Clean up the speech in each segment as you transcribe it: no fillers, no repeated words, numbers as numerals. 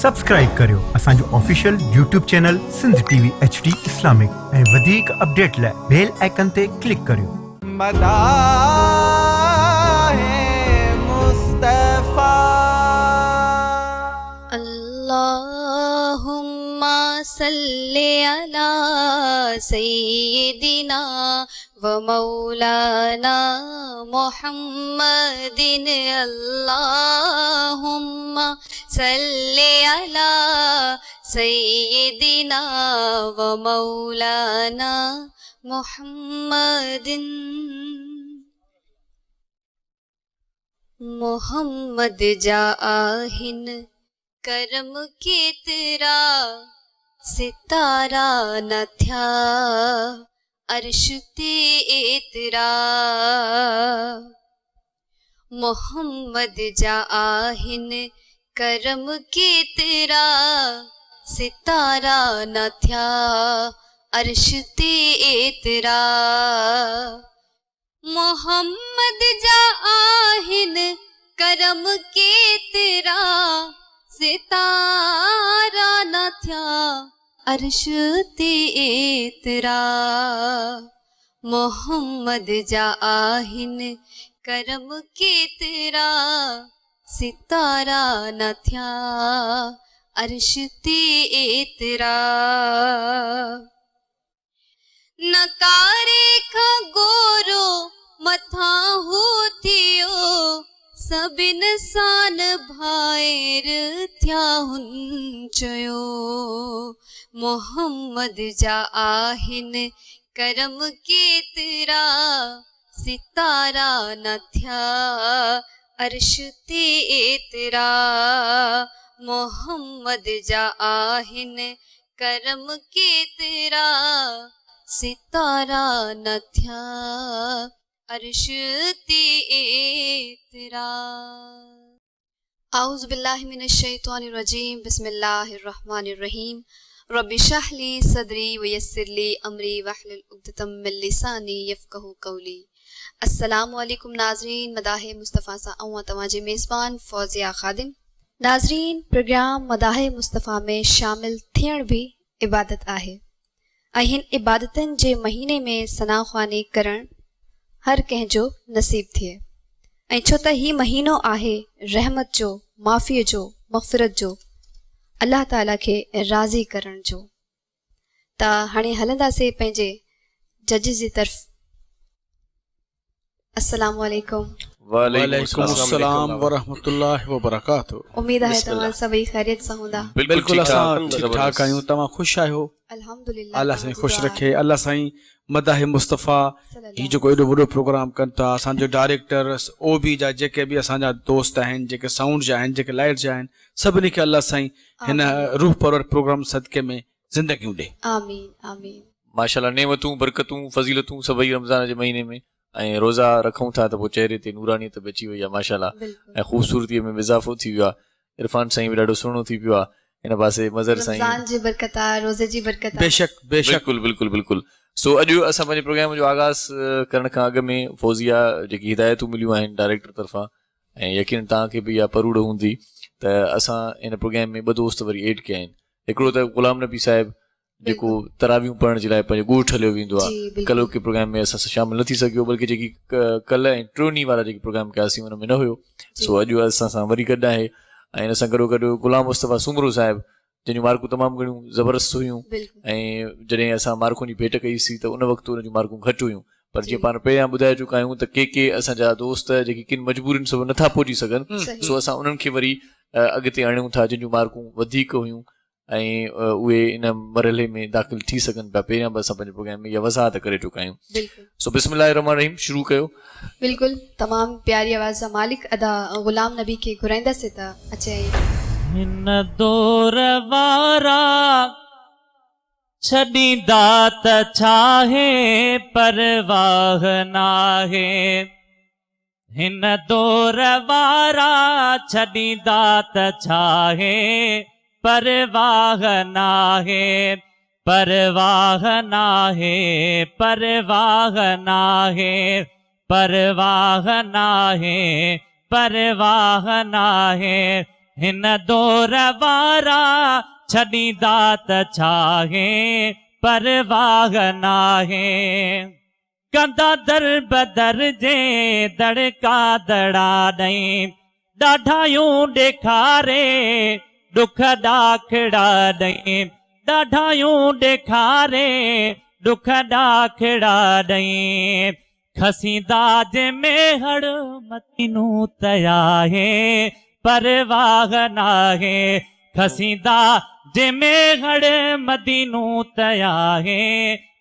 Subscribe करियो असांजो official YouTube channel Sindh TV HD Islamic ऐं वधीक अपडेट लाइ बेल आइकन ते क्लिक करियो। मदाहे मुस्तफा अल्लाहुम्मा सल्ली अला सय्यिदिना व मौलाना मुहम्मदिन अल्लाहुम्मा सल्ली अला सय्यिदिना व मौलाना मुहम्मदिन। मोहम्मद जा आहिन करम केतिरा सितारा न थिया अर्श ते एतिरा। मोहम्मद जा आहिन करम केतिरा सितारा न थिया अर्श ते एतिरा। मोहम्मद जा आहिन करम केतिरा सितारा न थिया अर्श ते एतिरा। मोहम्मद जा आहिन करम केतिरा सितारा न थिया अर्श ते एतिरा। नकारे खां गोरो मथां हू थियो सभिन सां भाइर थिया हुन चयो। मोहम्मद जा आहिन करम केतिरा सितारा न थिया अर्श ते एतिरा। मोहम्मद जा आहिन करम केतिरा सितारा न थिया अर्श ते एतिरा। औज़ु बिल्लाहि मिनश शैतानिर रजीम बिस्मिल्लाहिर रहमानिर रहीम। रब्बि इश्रह ली सदरी व यस्सिर ली अमरी वहलुल उक़दतम मिन लिसानी यफ़क़हू क़ौली। अस्सलामु अलैकुम नाज़रीन, मदाहे मुस्तफ़ा सां आऊं तव्हांजी मेज़बान फ़ौज़िया ख़ादिम। नाज़रीन, प्रोग्राम मदाहे मुस्तफ़ा में शामिल थियण भी इबादत आहे ऐं हिन इबादतनि जे महीने में सनाख़्वानी करणु हर कंहिंजो नसीब थिए। ऐं छो त ही महीनो आहे रहमत जो, माफ़ीअ जो, मग़फ़िरत जो, अल्लाह ताला खे राज़ी करण जो। त हाणे हलंदासीं पंहिंजे जज जी तरफ़। अस्सलामु अलैकुम। वालेकुम अस्सलाम व रहमतुल्लाहि व बरकातहू। उम्मीद आहे तव्हां सभई ख़ैरियत सां हूंदा। बिल्कुलु असां ठीक ठाक आहियूं। तव्हां ख़ुशि आहियो? अल्हम्दुलिल्लाह। अल्लाह साईं ख़ुशि रखे। अल्लाह साईं मदाहे मुस्तफ़ा ही जेको एॾो वॾो प्रोग्राम कनि था, असांजो डायरेक्टर OB जा जेके बि असांजा दोस्त आहिनि, जेके साउंड जा आहिनि, जेके लाइट जा आहिनि, सभिनी खे अल्लाह साईं हिन रूह परवर प्रोग्राम सदके में ज़िंदगियूं ॾे। आमीन आमीन। माशाल्लाह, नेमतूं बरकतूं फज़ीलतूं सभई रमज़ान जे महीने में ऐं रोज़ा रखूं था त पोइ चहिरे ते नूरानियत बि अची वई आहे माशाल्लाह ऐं ख़ूबसूरतीअ में इज़ाफ़ो थी वियो आहे। इरफान साईं बि ॾाढो सुहिणो थी पियो आहे हिन पासे। मज़र साईं रमज़ान जी बरकत आहे, रोज़े जी बरकत आहे। बेशक बेशक, बिल्कुलु बिल्कुलु बिल्कुलु। सो अॼु असां पंहिंजे प्रोग्राम जो आगाज़ करण खां अॻु में फ़ौज़िया जेकी हिदायतूं मिलियूं आहिनि डायरेक्टर तरफ़ां, ऐं यकीन तव्हांखे बि इहा परूड़ हूंदी त असां हिन प्रोग्राम में ॿ दोस्त वरी एड कया आहिनि। हिकिड़ो त ग़ुलाम नबी साहिबु जेको तरावियूं पढ़ण जे लाइ पंहिंजो ॻोठ हलियो वेंदो आहे। कल्ह के प्रोग्राम में असां शामिल न थी सघियो, बल्कि जेकी कल्ह ऐं टियों ॾींहुं वारा जेके प्रोग्राम कयासीं हुन में न हुयो। सो अॼु असां सां वरी गॾु आहे ऐं हिन सां गॾोगॾु ग़ुलाम मुस्तफ़ा सुमरो साहिबु, जंहिंजूं मार्कूं तमामु घणियूं ज़बरदस्त हुयूं। ऐं जॾहिं असां मार्कुनि जी भेट कईसीं त उन वक़्तु उन जूं मार्कूं घटि हुयूं, पर जीअं पाण पहिरियां ॿुधाए चुका आहियूं त के असांजा दोस्त जेके किन मजबूरियुनि सां नथा पहुची सघनि, सो असां उन्हनि खे वरी अॻिते आणियूं था जंहिंजूं मार्कूं वधीक हुयूं ऐं उहे इन मरहले में दाख़िल थी सघनि पिया। पहिरियां बि असां पंहिंजे प्रोग्राम में इहा वज़ाहत करे चुका आहियूं। सो बिस्मिल्लाह रहमान रहीम शुरू कयो। बिल्कुलु, तमामु प्यारी आवाज़ सां मालिक अदा ग़ुलाम नबी खे घुराईंदासीं त अचे। हिन दौर वारा छॾींदा त छाहे परवाह नाहे। हिन दौर वारा छॾींदा त छाहे परवाह नाहे। परवाह नाहे, परवाह नाहे, परवाह नाहे, परवाह नाहे, हिन दौर वारा छॾींदा त छाहे परवाह नाहे कंदा दर बदर जे दड़का दड़ा ॾई ॾाढायूं ॾेखारे ॾुख ॾाखड़ा ॾई ॾाढायूं ॾेखारे ॾुख ॾाखड़ा ॾई खसींदा जे मेहड़ मतीनूं तयाहे परवाह नाहे खसींदा जे मेहड़ मदीनूं तयाहे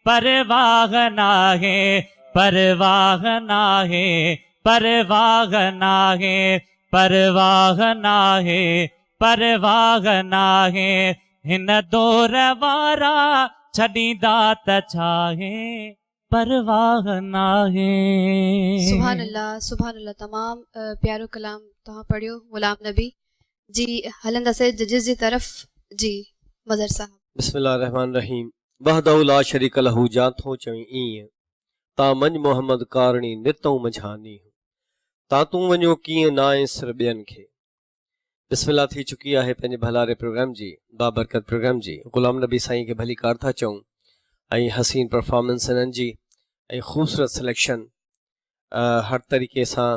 परवाह नाहे परवाह नाहे परवाह नाहे परवाह नाहे परवाह नाहे हिन दौर वारा छॾींदा त छाहे परवाह नाहे सुभान अल्लाह तमाम प्यारो कलाम तव्हां पढ़ियो गुलाम नबी जी। हलंदासीं जजिस जी तरफ़ जी मज़र साहब। बिस्मिल्लाहिर्रहमानिर्रहीम वहदहु ला शरीक लहू जाथो चवी ईअं ता मंझ मोहम्मद कारणी नितऊं मंझानी ता तूं वञो कीअं नाए सिर ॿियनि खे। बिस्मिल्लाह थी चुकी आहे पंहिंजे भलारे प्रोग्राम जी बाबरकत प्रोग्राम जी। गुलाम नबी साईं खे भली कार था चऊं ऐं हसीन परफॉर्मेंस हिननि जी ऐं ख़ूबसूरत सिलेक्शन हर तरीक़े सां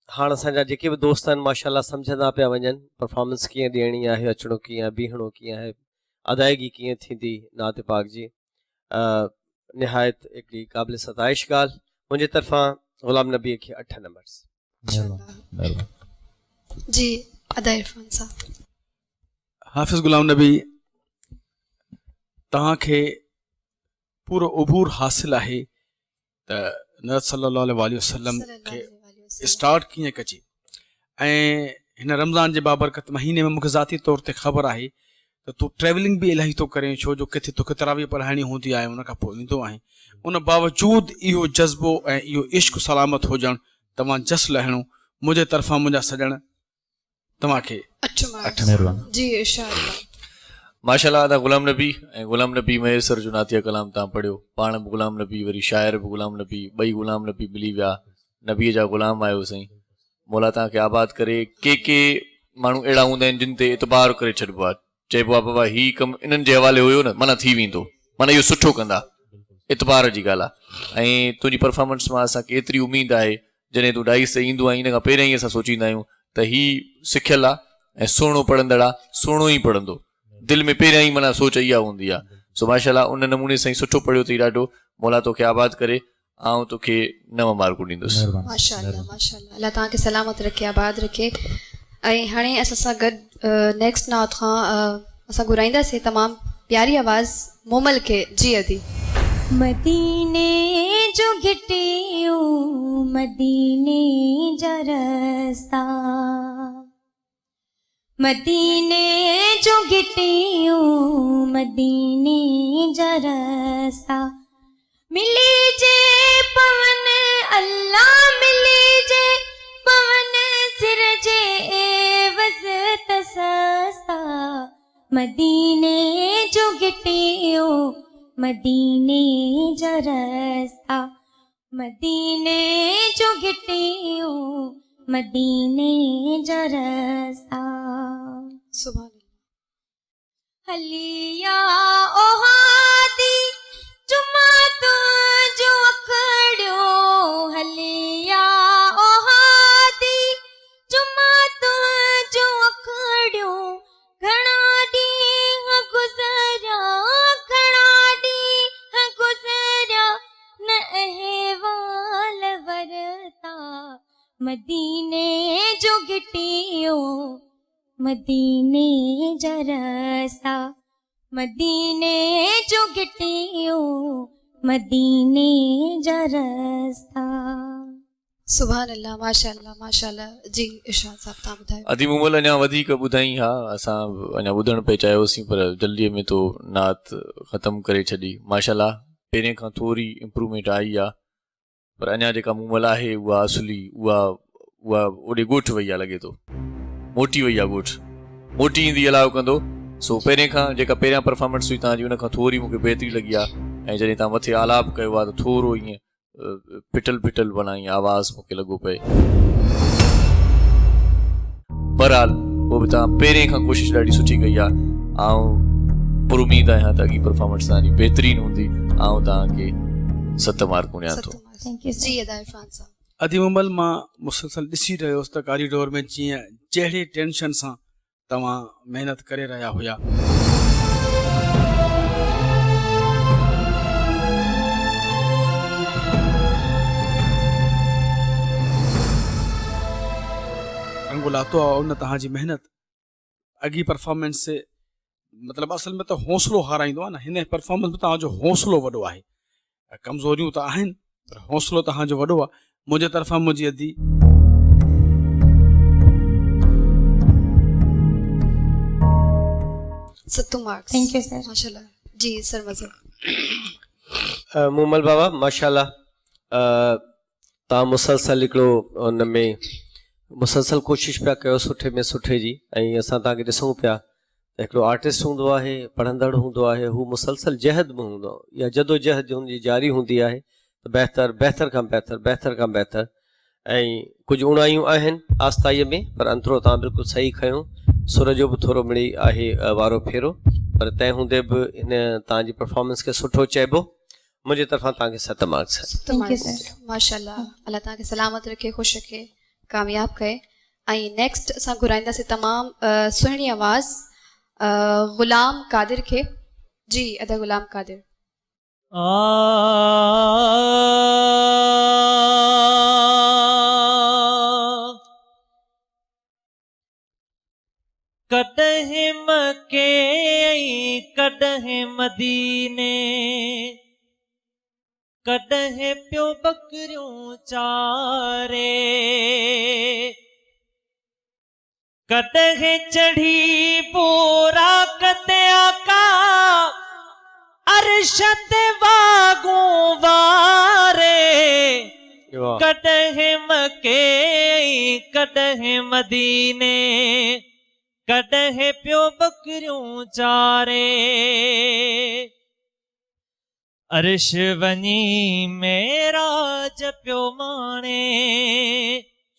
हाणे असांजा जेके बि दोस्त आहिनि माशाल्लाह सम्झंदा पिया वञनि परफॉर्मेंस कीअं ॾियणी आहे अचिणो कीअं आहे बीहणो कीअं आहे अदायगी कीअं थींदी नात पाक जी। निहायत हिकिड़ी क़ाबिल सताइश ॻाल्हि मुंहिंजे तरफ़ां गुलाम नबीअ खे 8 नंबर जी। अदा इरफान साहब। हाफ़िज़ गुलाम नबी तव्हांखे पूरो उबूर हासिल आहे त नबी सल्लल्लाहु अलैहि वसल्लम खे स्टार्ट कीअं कजे ऐं हिन रमज़ान जे बाबरकत महीने में मूंखे ज़ाती तौर ते ख़बर आहे त तूं ट्रेवलिंग बि इलाही थो करें छो जो किथे तोखे तरावी पढ़ाइणी हूंदी आहे उन खां पोइ ईंदो आहे उन बावजूदि इहो जज़्बो ऐं इहो इश्क़ सलामत हुजणु तव्हां जस लहिणो मुंहिंजे तरफ़ां मुंहिंजा सॼण तव्हांखे जी इंशाअल्लाह। माशाल्लाह अदा गुलाम नबी ऐं गुलाम नबी मयसर जो नातिया कलाम तव्हां पढ़ियो पाण बि गुलाम नबी वरी शाइर बि गुलाम नबी ॿई गुलाम नबी मिली विया नबीअ जा गुलाम आहियो साईं मौला तव्हांखे आबाद करे के माण्हू अहिड़ा हूंदा आहिनि जिन ते एतबार करे छॾिबो आहे चइबो आहे बाबा हीउ कमु इन्हनि जे हवाले हुयो न माना थी वेंदो माना इहो सुठो कंदा एतबार जी ॻाल्हि आहे। ऐं तुंहिंजी परफॉर्मेंस मां असांखे एतिरी उमेदु आहे जॾहिं तूं डाइस ते ईंदो आहे इन खां पहिरियों ई असां सोचींदा आहियूं त हीउ सिखियल आहे ऐं सुहिणो पढ़ंदड़ आहे सुहिणो ई पढ़ंदो दिलि में पहिरियां ई माना सोच इहा हूंदी आहे। सो माशाल्लाह उन नमूने सां सुठो पढ़ियो अथई ॾाढो मौला तोखे आबाद करे आउं तोखे 9 मार्कूं ॾींदुसि माशाल्लाह माशाल्लाह अल्लाह तव्हांखे सलामत रखे आबाद रखे। ऐं हाणे असां सां गॾु नेक्स्ट नात खां असां घुराईंदासीं तमामु प्यारी आवाज़ मोमल खे जी अदी। मदीने जो घिटियो मदीने जा रस्ता मदीने जो घिटियो मदीने जा रस्ता मिली जे पवन अल्लाह मिली जे पवन सिर जे एवज़ तसस्ता मदीने जो घिटियो मदीने जा रस्ता मदीने जो घिटियो मदीने जा रस्ता। सुभान अल्लाह। हलिया ओ हादी जुमा तुझो अखड़ियो हलिया ओ हादी जुमा तुझो अखड़ियो घणा ॾींहं गुज़रिया घणा ॾींहं गुज़रिया न अहवाल वरता मदीने जो घिटियो मदीने जा रस्ता मदीने जो घिटियो मदीने जा रस्ता। सुभान अल्लाह माशाल्लाह जी इरशाद साहब तव्हां ॿुधायो। अदी मुमल अञा वधीक ॿुधाई हा असां अञा ॿुधण पिए चाहियोसीं पर जल्दीअ में तो नात ख़तमु करे छॾी माशाल्लाह पहिरें खां थोरी इम्प्रूवमेंट आई आहे पर अञा जेका मुमल आहे उहा असली उहा ओॾे ॻोठु वई आहे लॻे थो मोटी वई आहे ॻोठु मोटी ईंदी अलाउ कंदो। सो पहिरें खां जेका पहिरियां परफॉर्मेंस हुई तव्हांजी उन खां थोरी मूंखे बहितरी लॻी आहे ऐं जॾहिं तव्हां मथे आलाप कयो आहे त थोरो ईअं फिटल माना ईअं आवाज़ु मूंखे लॻो पए। बहरहाल वो भी तव्हां पहिरें खां कोशिशि ॾाढी सुठी कई आहे। ऐं पुरुमीद आहियां त अॻी परफॉर्मेंस तव्हांजी बहितरीन हूंदी। ऐं तव्हांखे 7 मार्कूं ॾियां थो। थैंक यू जी अदा इरफान साहब। अदीमुमल मां मुसलसल ॾिसी रहियो हुउसि त कॉरिडोर में जीअं जहिड़े टेंशन सां तव्हां महिनत करे रहिया हुया। अंगुलातो आहे उन तव्हांजी महिनत अॻी परफॉर्मेंस से मतिलबु असल में त हौसलो हाराईंदो आहे न। हिन परफॉर्मेंस में तव्हांजो हौसलो वॾो आहे। कमज़ोरियूं त आहिनि पर हौसलो तव्हांजो वॾो आहे। मुंहिंजे तरफ़ां मुंहिंजी अदी सत्तू मार्क्स। Thank U sir. माशाल्लाह। जी सर मज़र। मूमल बाबा माशाल्लाह तव्हां मुसलसल हिकिड़ो उन में मुसलसल कोशिशि पिया कयो सुठे में सुठे जी। ऐं असां तव्हांखे ॾिसूं पिया त हिकिड़ो आर्टिस्ट हूंदो आहे, पढ़ंदड़ हूंदो आहे, हू मुसलसल जहद में हूंदो आहे या जदोजहद हुनजी जारी हूंदी आहे त बहितर खां बहितर। ऐं कुझु उणायूं आहिनि आस्ताईअ में पर अंतरो तव्हां बिल्कुलु सही खयो। सुर जो बि थोरो मिड़ी आहे वारो फेरो पर तंहिं हूंदे बि हिन तव्हांजी परफॉर्मेंस खे सुठो चइबो। मुंहिंजे तरफ़ां तव्हांखे 7 मार्क्स आहिनि। Thank U sir. माशाल्लाह अल्लाह तव्हांखे सलामत रखे, ख़ुशि रखे, कामयाब करे। ऐं नेक्स्ट असां घुराईंदासीं तमामु सुहिणी आवाज़ ग़ुलाम कादिर खे। जी अदा ग़ुलाम कादिर। कॾहिं मके कॾहिं मदीने कॾहिं पियो बकरियूं चारे कॾहिं चढ़ी बोरा कते आका अर्श ते वागूं वारे कॾहिं मके कॾहिं मदीने कॾहिं पियो बकरियूं चारे अर्श वञी मेराज पियो माणे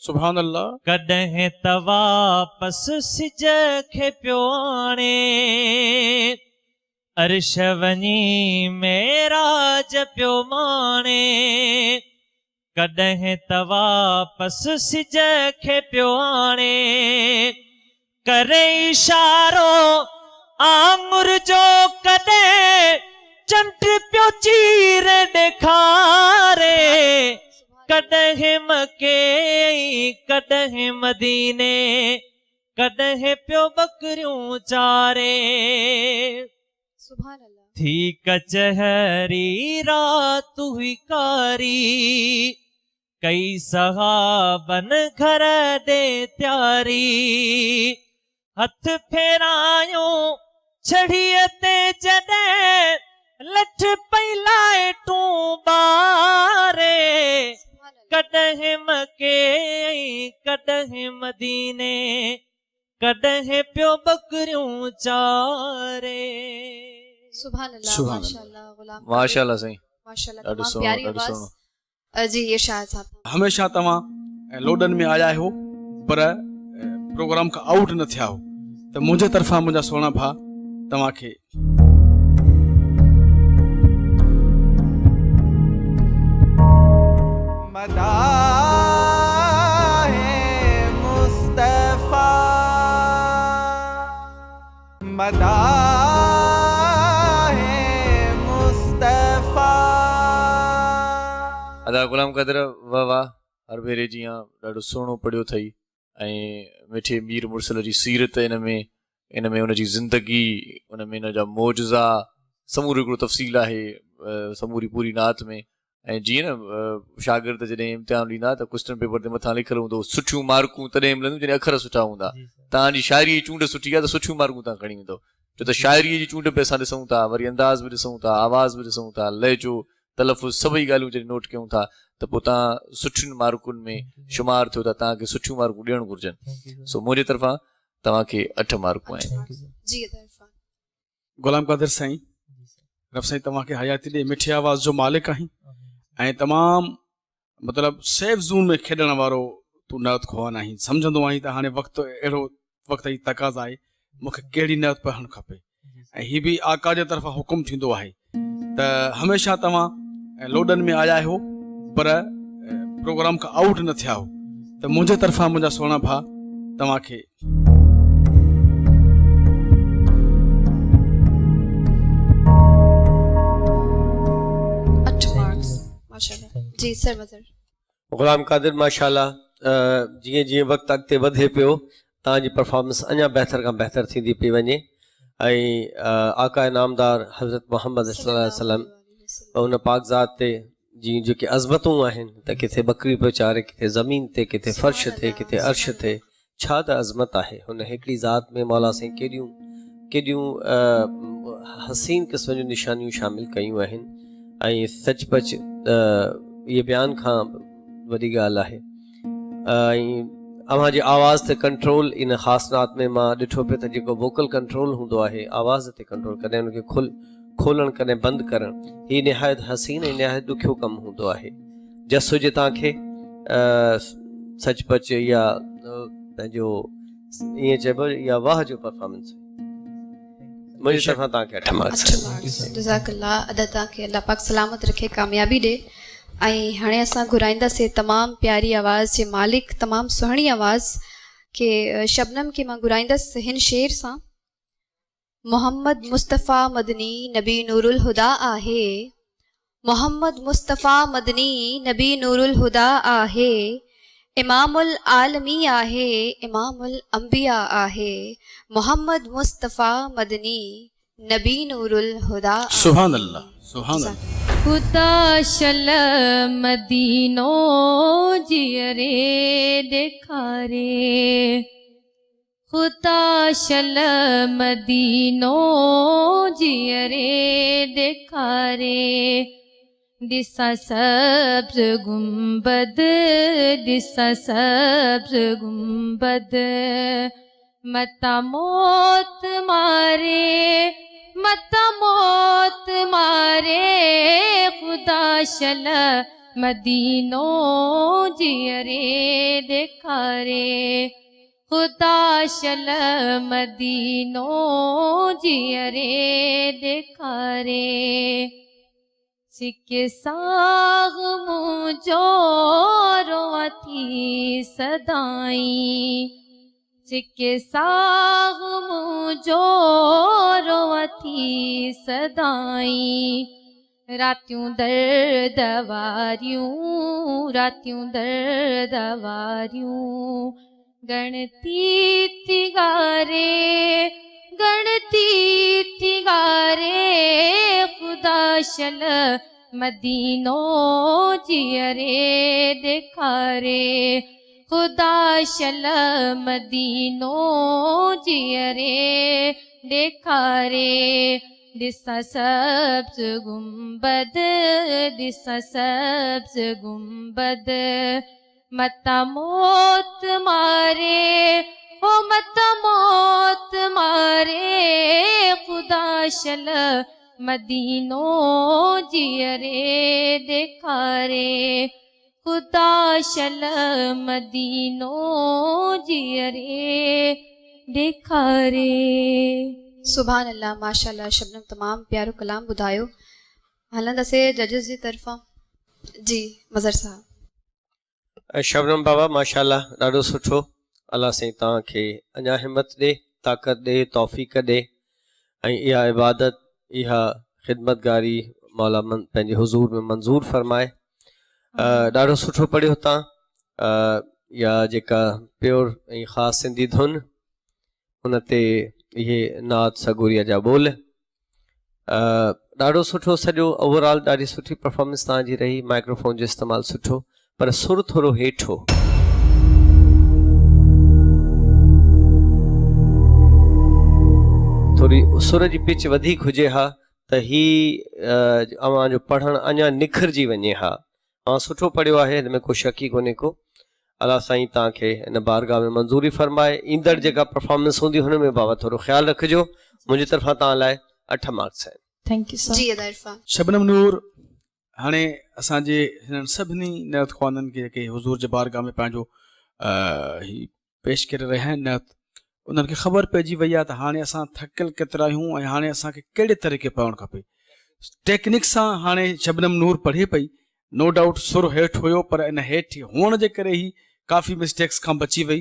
सुभान अल्लाह। कॾहिं त वापस सिज खे पियो आणे अर्श वञी मेराज पियो माणे कॾहिं त वापस सिज खे पियो आणे करे इशारो आंगुर जो कॾहिं चंड पियो चीर ॾेखारे कॾहिं मके कॾहिं मदीने कॾहिं पियो बकरियूं चारे सुभान अल्लाह। थी कचहरी रात हुई कारी कई सहाबन घर ॾे त्यारी हथ फेरायो छड़ीअ ते जॾहिं लठ पई लाइटूं ॿारे कॾहिं मके कॾहिं मदीने कॾहिं पियो बकरियूं चारे। सुभान अल्लाह। सुभान माशाल्लाह ग़ुलाम माशाल्लाह साईं। माशाल्लाह ॾाढो तमामु सुहिणो, प्यारी ॾाढो आवाज़। जी इरशाद साहब। हमेशह तव्हां लोडन में आया हो पर प्रोग्राम खां आउट न थिया हो त मुंहिंजे तरफ़ां मुंहिंजा सुहिणा भाउ तव्हांखे मदाहे मुस्तफा मदाहे मुस्तफा। अदा ग़ुलाम कादिर वाह वाह हर भेरे जीअं ॾाढो सुहिणो पढ़ियो अथई ऐं मिठे मीर मुर्सल जी सीरत इन में उनजी ज़िंदगी उन में इन जा मौजज़ा समूरो हिकिड़ो तफ़सील आहे समूरी पूरी नात में। ऐं जीअं न शागिर्द जॾहिं इम्तिहान ॾींदा त क्वेश्चन पेपर ते मथां लिखियलु हूंदो सुठियूं मार्कूं तॾहिं मिलंदियूं जॾहिं अखर सुठा हूंदा। तव्हांजी शाइरी जी चूंड सुठी आहे त सुठियूं मार्कूं तव्हां खणी ईंदो छो त शाइरीअ जी चूंड बि असां ॾिसूं था वरी अंदाज़ बि ॾिसूं था आवाज़ बि ॾिसूं था लहजो तलफ़ुज़ सभई ॻाल्हियूं जॾहिं नोट कयूं था त पोइ तव्हां सुठियुनि मार्कुनि में शुमार थियो त तव्हांखे सुठियूं मार्कूं ॾियणु घुरिजनि। सो मुंहिंजे तरफ़ां तव्हांखे 8 मार्कूं आहिनि। जी अदा इरफान। ग़ुलाम कादिर साईं रब साईं तव्हांखे हयाती ॾे मिठी आवाज़ जो मालिक आहीं ऐं तमामु मतिलबु सेफ ज़ोन में खेॾण वारो तूं नअत ख़्वान आहीं, सम्झंदो आहीं त हाणे वक़्तु अहिड़ो वक़्त जी तक़ाज़ा आहे, मूंखे कहिड़ी नअत पढ़णु खपे। ऐं हीअ बि आका जे तरफ़ां हुकुम थींदो आहे त हमेशह तव्हां लोडनि में आया आहियो पर प्रोग्राम खां आउट न थिया हो, त मुंहिंजे तरफ़ां मुंहिंजा सुहिणा भाउ तव्हांखे जी सर मज़र। ग़ुलाम क़ादिर माशाल्लाह, जीअं जीअं वक़्तु अॻिते वधे पियो तव्हांजी परफॉर्मेंस अञा बहितर खां बहितर थींदी पई वञे। ऐं आका नामदार हज़रत मोहम्मद सल्लल्लाहु अलैहि वसल्लम उन पाक ज़ात ते जी जेके अज़मतूं आहिनि त किथे बकरी पियो चारे, किथे ज़मीन ते, किथे फ़र्श ते, किथे अर्श ते, छा त अज़मत आहे हुन हिकिड़ी ज़ात में। मौला साईं केॾियूं केॾियूं हसीन क़िस्म जूं निशानियूं शामिल कयूं आहिनि। ऐं सचपच इहे बयान खां वॾी ॻाल्हि आहे। ऐं अव्हांजी आवाज़ ते कंट्रोल इन ख़ासि नात में मां ॾिठो पियो त जेको वोकल कंट्रोल हूंदो आहे, आवाज़ ते कंट्रोल, कॾहिं उनखे खोलणु कॾहिं बंदि करणु, हीअ निहायत हसीन ऐं निहायत ॾुखियो कमु हूंदो आहे। जस हुजे तव्हांखे सचपच या पंहिंजो ईअं चइबो या वाह जो परफॉर्मेंस मुंहिंजी तरफ़ां तव्हांखे 8 मार्क्स। जज़ाकल्लाह, अदा तव्हांखे अल्लाह पाक सलामत रखे, कामयाबी ॾे। ऐं हाणे असां घुराईंदासीं तमामु प्यारी आवाज़ जे मालिक, तमामु सुहिणी आवाज़ के शबनम खे मां घुराईंदसि हिन शेर सां। मोहम्मद मुस्तफ़ा मदनी नबी नूरुल हुदा आहे, मोहम्मद मुस्तफ़ा मदनी नबी नूरुल हुदा आहे, इमामुल आलमी आहे, इमामुल अंबिया आहे, मोहम्मद मुस्तफ़ा मदनी नबी नूरुल हुदा। सुभान अल्लाह, सुभान अल्लाह। खुदा शल मदीनो जियरे ॾेखारे, खुदा शल मदीनो जियरे ॾेखारे, ॾिसा सब्ज़ गुंबद, ॾिसा सब्ज़ गुंबद, मता मौत मारे, मता मौत मारे, खुदा शल मदीनो जियरे ॾेखारे, खुदा शल मदीनो जियरे ॾेखारे, सिके साग मुंहिंजो रोआ थी सदाई, सिके साग मुंहिंजो रोआ थी सदाई, रातियूं दर्द वारियूं, रातियूं दर्द वारियूं, गणती थी गारे, गणती थी गारे, खुदा शल मदीनो जियरे ॾेखारे, खुदा शल मदीनो जियरे ॾेखारे, ॾिसा सब्ज़ गुंबद, ॾिसा सब्ज़ गुंबद, मता मौत मारे, ओ मता मौत मारे, खुदा शल मदीनो जियरे ॾेखारे, खुदा शल मदीनो जियरे ॾेखारे। सुभान अल्लाह, माशाल्लाह। शबनम तमामु प्यारो कलाम ॿुधायो। हलंदासीं जजिस जी तरफ़ां। जी मज़र साहब। शबनम बाबा माशाल्लाह ॾाढो सुठो। अल्लाह साईं तव्हांखे अञा हिमत ॾे, ताक़त ॾे, तौफ़ीक़ ॾे ऐं इहा इबादत, इहा ख़िदमतगारी मौला पंहिंजे हुज़ूर में मंज़ूर फरमाए। ॾाढो सुठो पढ़ियो तव्हां। इहा जेका प्योर ऐं ख़ासि सिंधी धुन, हुन ते इहे नात सगोरिया जा ॿोल, ॾाढो सुठो। सॼो ओवरऑल ॾाढी सुठी परफॉर्मेंस तव्हांजी रही। माइक्रोफोन जो इस्तेमालु सुठो, पर सुर थोरो हेठो। थोरी सुर जी पिच वधीक हुजे हा त ही अव्हांजो पढ़णु अञा निखरिजी वञे हा। सुठो पढ़ियो आहे, हिन में को शक ई कोन्हे को। अल्लाह साईं तव्हांखे हिन बारगाह में मंज़ूरी फरमाए। ईंदड़ जेका परफॉर्मेंस हूंदी हुन में बाबा थोरो ख़्यालु रखिजो। मुंहिंजी तरफ़ां तव्हां लाइ 8 मार्क्स आहिनि। Thank U sir. जी अदा इरफान। शबनम नूर, हाणे असांजे हिननि सभिनी नयत ख़्वाननि खे जेके हुज़ूर जे बारगाह में पंहिंजो ही पेश करे रहिया आहिनि न उन्हनि खे ख़बर पइजी वई आहे त हाणे असां थकियल केतिरा आहियूं ऐं हाणे असांखे कहिड़े तरीक़े पढ़णु खपे। टेक्निक सां हाणे शबनम नूर पढ़े पई, नो डाउट सुर हेठि हुयो पर इन हेठि हुअण जे करे ई काफ़ी मिस्टेक्स खां बची वई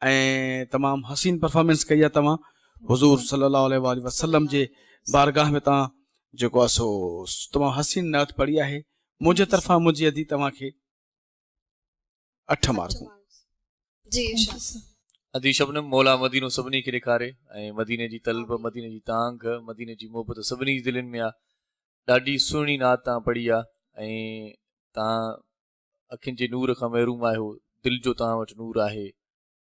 ऐं तमामु हसीन परफॉर्मेंस कई आहे। तव्हां हुज़ूर सल्लल्लाहु अलैहि वसल्लम जे बारगाह में तव्हां जेको आहे सो तमामु हसीन नात पढ़ी आहे। मुंहिंजे तरफ़ां मुंहिंजी अदी तव्हांखे 8 मार्कूं। जी इरशाद। अदी शबनम मौला मदीनो सभिनी खे ॾेखारे ऐं मदीने जी तलब, मदीने जी तांग, मदीने जी मोहबत सभिनी दिलनि में आहे। ॾाढी सुहिणी नात तव्हां पढ़ी आहे ऐं तव्हां अखियुनि जे नूर खां महरूम आहियो। दिलि जो तव्हां वटि नूर आहे,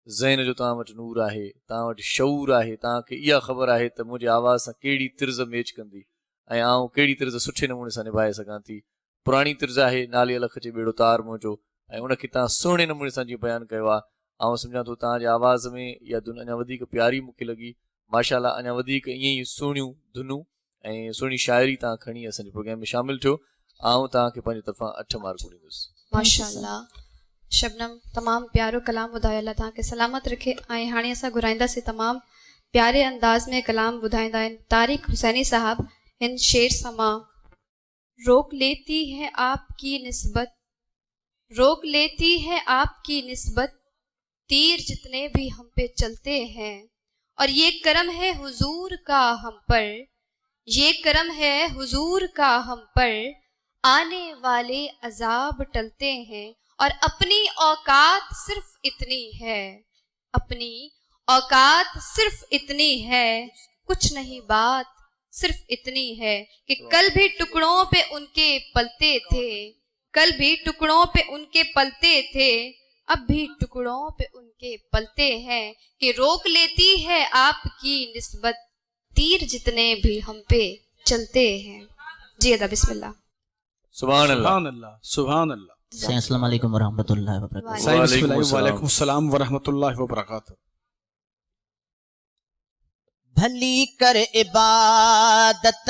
ज़हन जो तव्हां वटि नूर आहे, तव्हां वटि शऊर आहे। तव्हांखे इहा ख़बर आहे त मुंहिंजे आवाज़ सां कहिड़ी तिर्ज़ मैच कंदी ऐं आउं कहिड़ी तिर्ज़ सुठे नमूने सां निभाए सघां थी। पुराणी तिर्ज़ आहे नाले अलख जे बेड़ो तार मुंहिंजो ऐं उनखे तव्हां सुहिणे नमूने सां जीअं बयानु कयो आहे। आउं सम्झां थो तव्हांजे आवाज़ में इहा धुन अञा वधीक प्यारी मूंखे लॻी। माशाअल्लाह अञा वधीक ईअं ई सुहिणियूं धुनूं ऐं सुहिणी शाइरी तव्हां खणी असांजे प्रोग्राम में शामिलु थियो। आउं तव्हांखे पंहिंजी तरफ़ां 8 मार्कूं ॾींदुसि। माशाअल्लाह शबनम तमामु प्यारो कलाम ॿुधायो, अल्लाह तव्हांखे सलामत रखे। ऐं हाणे असां घुराईंदासीं तमामु प्यारे अंदाज़ में कलाम ॿुधाईंदा आहिनि तारिक हुसैनी साहब। हिन शेर समा रोक लेती है आपकी निस्बत, रोक लेती है आपकी निस्बत, तीर जितने भी हम पे चलते हैं। और ये करम है हुजूर का हम पर, ये करम है हुजूर का हम पर, आने वाले अजाब टलते हैं। और अपनी औकात सिर्फ इतनी है, अपनी औकात सिर्फ इतनी है, कुछ नहीं बात सिर्फ इतनी है कि कल भी टुकड़ों पे उनके पलते थे, कल भी टुकड़ों पे उनके पलते थे, अब भी टुकड़ों पे उनके पलते हैं। कि रोक लेती है आपकी निस्बत, तीर जितने भी हम पे चलते हैं। जी अदा बिस्मिल्लाह। सुभान अल्लाह। सुभान अल्लाह, सुभान अल्लाह। अस्सलाम वालेकुम वरहमतुल्लाहि वबरकातुहू। साईं बिस्मिल्लाह, वालेकुम सलाम वरहमतुल्लाहि वबरकातुहू। भली कर इबादत,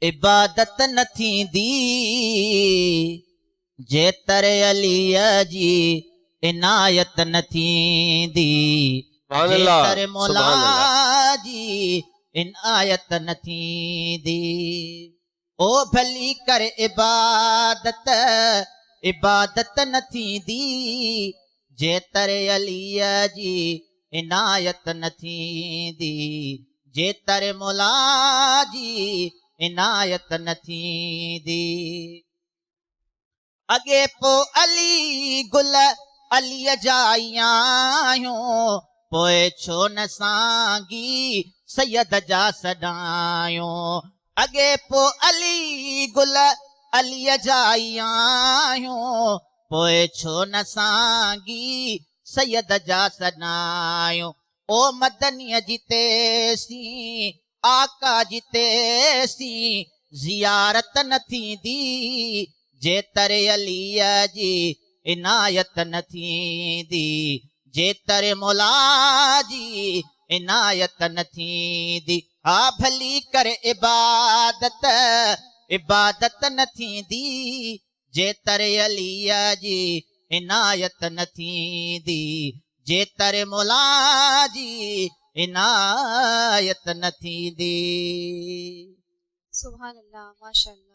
इबादत न थींदी जेतर अलीअ जी इनायत न थींदी, जेतर मौला जी इनायत न थींदी। ओ भली कर इबादत, इबादत न थींदी जेतर अलीअ जी इनायत न थींदी, जेतर मौला जी इनायत न थींदी। अगे पो अली गुल अलीअ जा आहियूं, पोइ छो न सांगी सैयद जा सॾायूं। अगे पो अली गुल अलीअ जा आहियूं, पोइ छो न सांगी सैयद जा सॾायूं। ओ मदनीअ जी तेसी आका जी तेसी ज़ियारत न थींदी जेतर अलीअ जी इनायत न थींदी, जेतर मौला जी इनायत न थींदी। हा भली कर इबादत, इबादत न थींदी जेतर अलीअ जी इनायत न थींदी, जेतर मौला जी इनायत न थींदी। सुभान अल्लाह माशाअल्लाह।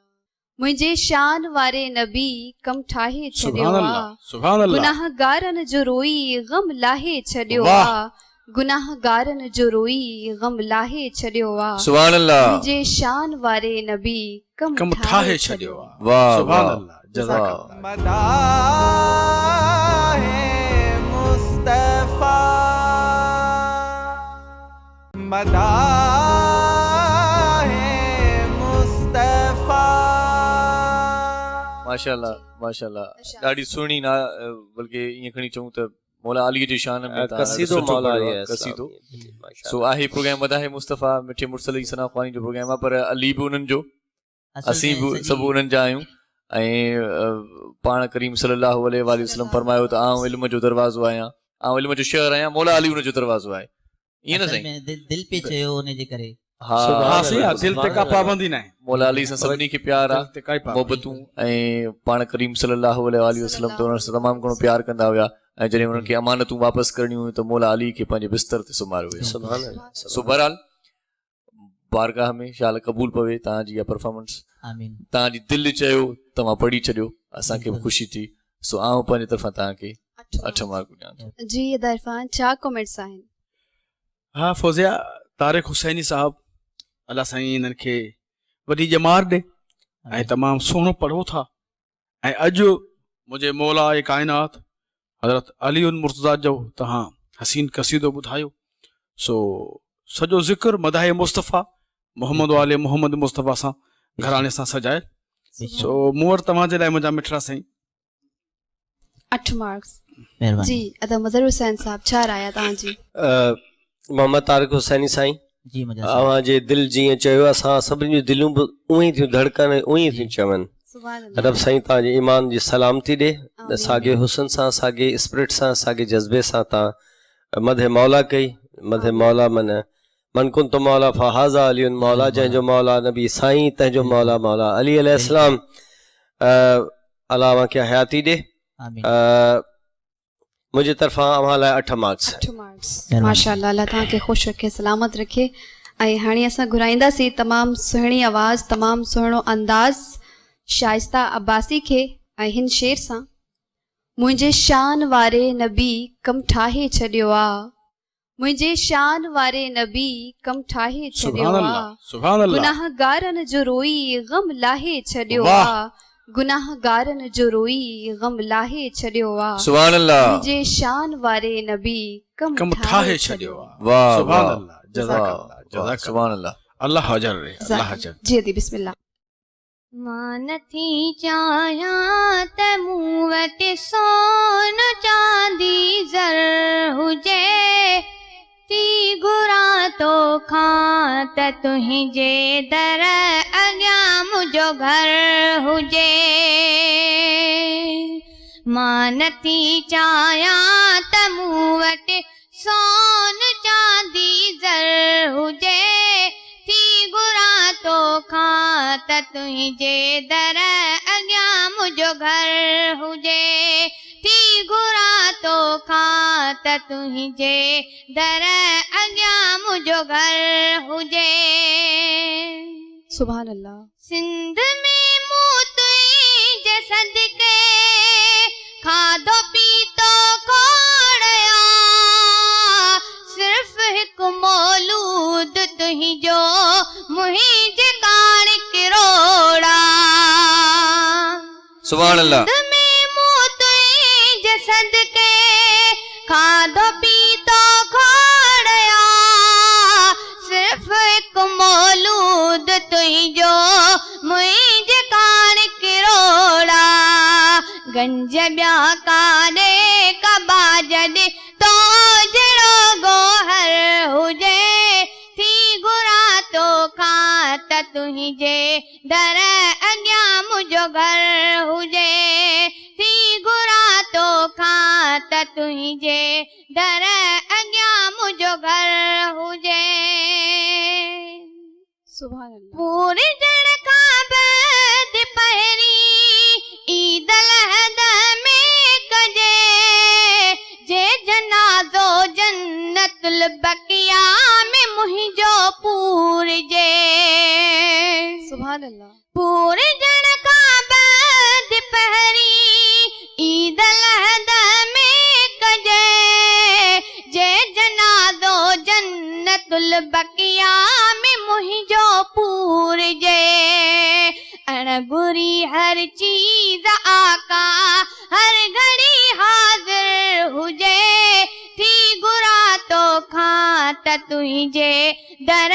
मुंहिंजे शान वारे नबी कम ठाहे छॾियो सुभान अल्लाह, आ, सुभान अल्लाह। गुनाहगारन जो रोई गम लाहे छॾियो वाह। आ, गुनाहगारन जो रोई गम लाहे छॾियो आ। सुभान अल्लाह। मुंहिंजे शान वारे नबी कम ठाहे छॾियो आ। वाह सुभान वाह। अल्लाह, जज़ाकल्लाह। मदाहे मुस्तफा, मदाहे मुस्तफा। माशाअल्लाह माशाअल्लाह। ॾाढी सुहिणी ना बल्कि ईअं खणी चऊं त मौला अली जी शान में कसीदो मौला अली कसीदो। सो आहे प्रोग्राम मदाहे मुस्तफ़ा मिठे मुरसल जी सना ख़्वानी जो प्रोग्राम आहे, पर अली बि उन्हनि जो, असीं बि सभु उन्हनि जा आहियूं। ऐं पाण करीम सल्लल्लाहु अलैहि वसल्लम फरमायो त आउं इल्म जो दरवाज़ो आहियां, आउं इल्म जो शहर आहियां, मौला अली उन जो दरवाज़ो आहे। ईअं न साईं? दिल पे चयो उन जे करे हाँ सही आहे, दिल ते का पाबंदी न आहे, मौला अली सां सभिनी खे प्यार दिल आहे, ते काई पाबंदी मोहबतूं ऐं पाण करीम सल्लल्लाहु अलैहि वसल्लम त उन्हनि सां तमामु घणो प्यार कंदा हुया ऐं जॾहिं उन्हनि खे अमानतूं वापसि करणियूं हुयूं त मौला अली खे पंहिंजे बिस्तर ते सुम्हारियो वियो। सो बहरहाल बारगाह में शाल क़बूल पवे तव्हांजी इहा परफॉर्मेंस, आमीन। तव्हांजी दिलि चयो तव्हां पढ़ी छॾियो, असांखे बि ख़ुशी थी। सो आउं पंहिंजे तरफ़ां तव्हांखे 8 मार्कूं ॾियां थो। जी अदा इरफान छा कमेंट्स आहिनि? हा फौजिया, तारिक हुसैनी साहब अल्लाह साईं इन्हनि खे वॾी ॼमार ॾे ऐं तमामु सुहिणो पढ़ो था ऐं अॼु मुंहिंजे मौला ए काइनात हज़रत अली मुर्तज़ा जो तव्हां हसीन क़सीदो ॿुधायो। सो सॼो ज़िक्र मदाह मुस्तफ़ा मोहम्मद वाले मोहम्मद मुस्तफ़ा सां घराणे सां सजाए। सो मूं वटि तव्हांजे लाइ मुंहिंजा मिठड़ा साईं 8 मार्क्स। महिरबानी। जी अदा मज़हर हुसैन साहब छा राय आहे तव्हांजी? मोहम्मद तारिक हुसैनी साईं, जी मुंहिंजा अव्हां जे दिलि जीअं चयो असां सभिनी जूं दिलियूं बि उअं ई थियूं धड़कन, उअं ई थियूं चवनि। सुभान अल्लाह। रब साईं तव्हांजे ईमान जी सलामती ॾे, साॻे हुसन सां, साॻे स्पिरिट सां, साॻे जज़्बे सां तव्हां मदह मौला कई। मदह मौला मन कुन तो मौला फ़हाज़ा अली मौला, जंहिंजो मौला नबी साईं तंहिंजो मौला मौला अली अलैहिस्सलाम। अल्लाह अव्हांखे हयाती ॾे। आमीन। मुंहिंजे तरफ़ां अव्हां लाइ 8 मार्क्स। 8 मार्क्स माशाअल्लाह, अल्लाह तव्हांखे ख़ुशि रखे, सलामत रखे। ऐं हाणे असां घुराईंदासीं तमामु सुहिणी आवाज़, तमामु सुहिणो अंदाज़ शाइस्ता अब्बासी खे ऐं हिन शेर सां। मुंहिंजे शान वारे नबी कम ठाहे छॾियो आहे, मुंहिंजे शान वारे नबी कम ठाहे छॾियो सुभान अल्लाह, आहे, सुभान अल्लाह। गुनाहगारनि जो रोई गम लाहे छॾियो वाह। आहे, गुनाहगारनि जो रोई गम लाहे छॾियो आहे, सुभान अल्लाह। मुंहिंजे शान वारे नबी कम ठाहे छॾियो आहे। वाह सुभान वाह, अल्लाह, जज़ाकल्लाह, जज़ाकल्लाह। सुभान अल्लाह। अल्लाह हजर रहे, अल्लाह हजर। जी दी बिस्मिल्लाह। मां नथी चाहियां त मूं वटि सोन चांदी ज़र हुजे, थी घुरां तोखां त तुंहिंजे दर अॻियां मुंहिंजो घर हुजे। मां नथी चाहियां त मूं वटि सोन चांदी ज़र हुजे, थी घुरां तोखां त तुंहिंजे दर अॻियां मुंहिंजो घर हुजे, थी घुरां तोखां त तुंहिंजे दर अॻियां मुंहिंजो घर हुजे। सुभान अल्लाह। सिंध में मूं तुंहिंजे सदके खाधो पीतो खोड़िया, सिर्फ़ हिकु मौलूद तुंहिंजो मुंहिंजे कान किरोड़ा। सुभान अल्लाह। सिंध में मूं तुंहिंजे सदके खाधो पीतो खोड़िया, सिर्फ़ हिकु मौलूद तुंहिंजो मुंहिंजे कान किरोड़ा। गंज ॿिया काॾे कबा जॾहिं तो जहिड़ो गोहर हुजे, थी घुरां तोखां त तुंहिंजे दर अॻियां मुंहिंजो घर हुजे, थी घुरां तोखां त तुंहिंजे दर अॻियां मुंहिंजो घर हुजे। सुभान अल्लाह। पूरे ॾिण खां बैद पहिरीं ईद लहद में कजे, जे जनाज़ो जन्नतुल बकिया में मुंहिंजो पूरजे। सुभान अल्लाह। पूरे ॾिण खां बैद पहिरीं ईद लहद में कजे, जे जनाज़ो जन्नतुल बकिया में मुंहिंजो पूरजे। अणगुरी हर चीज़ आका हर घड़ी हाज़िर हुजे, थी घुरां तोखां त तुंहिंजे दर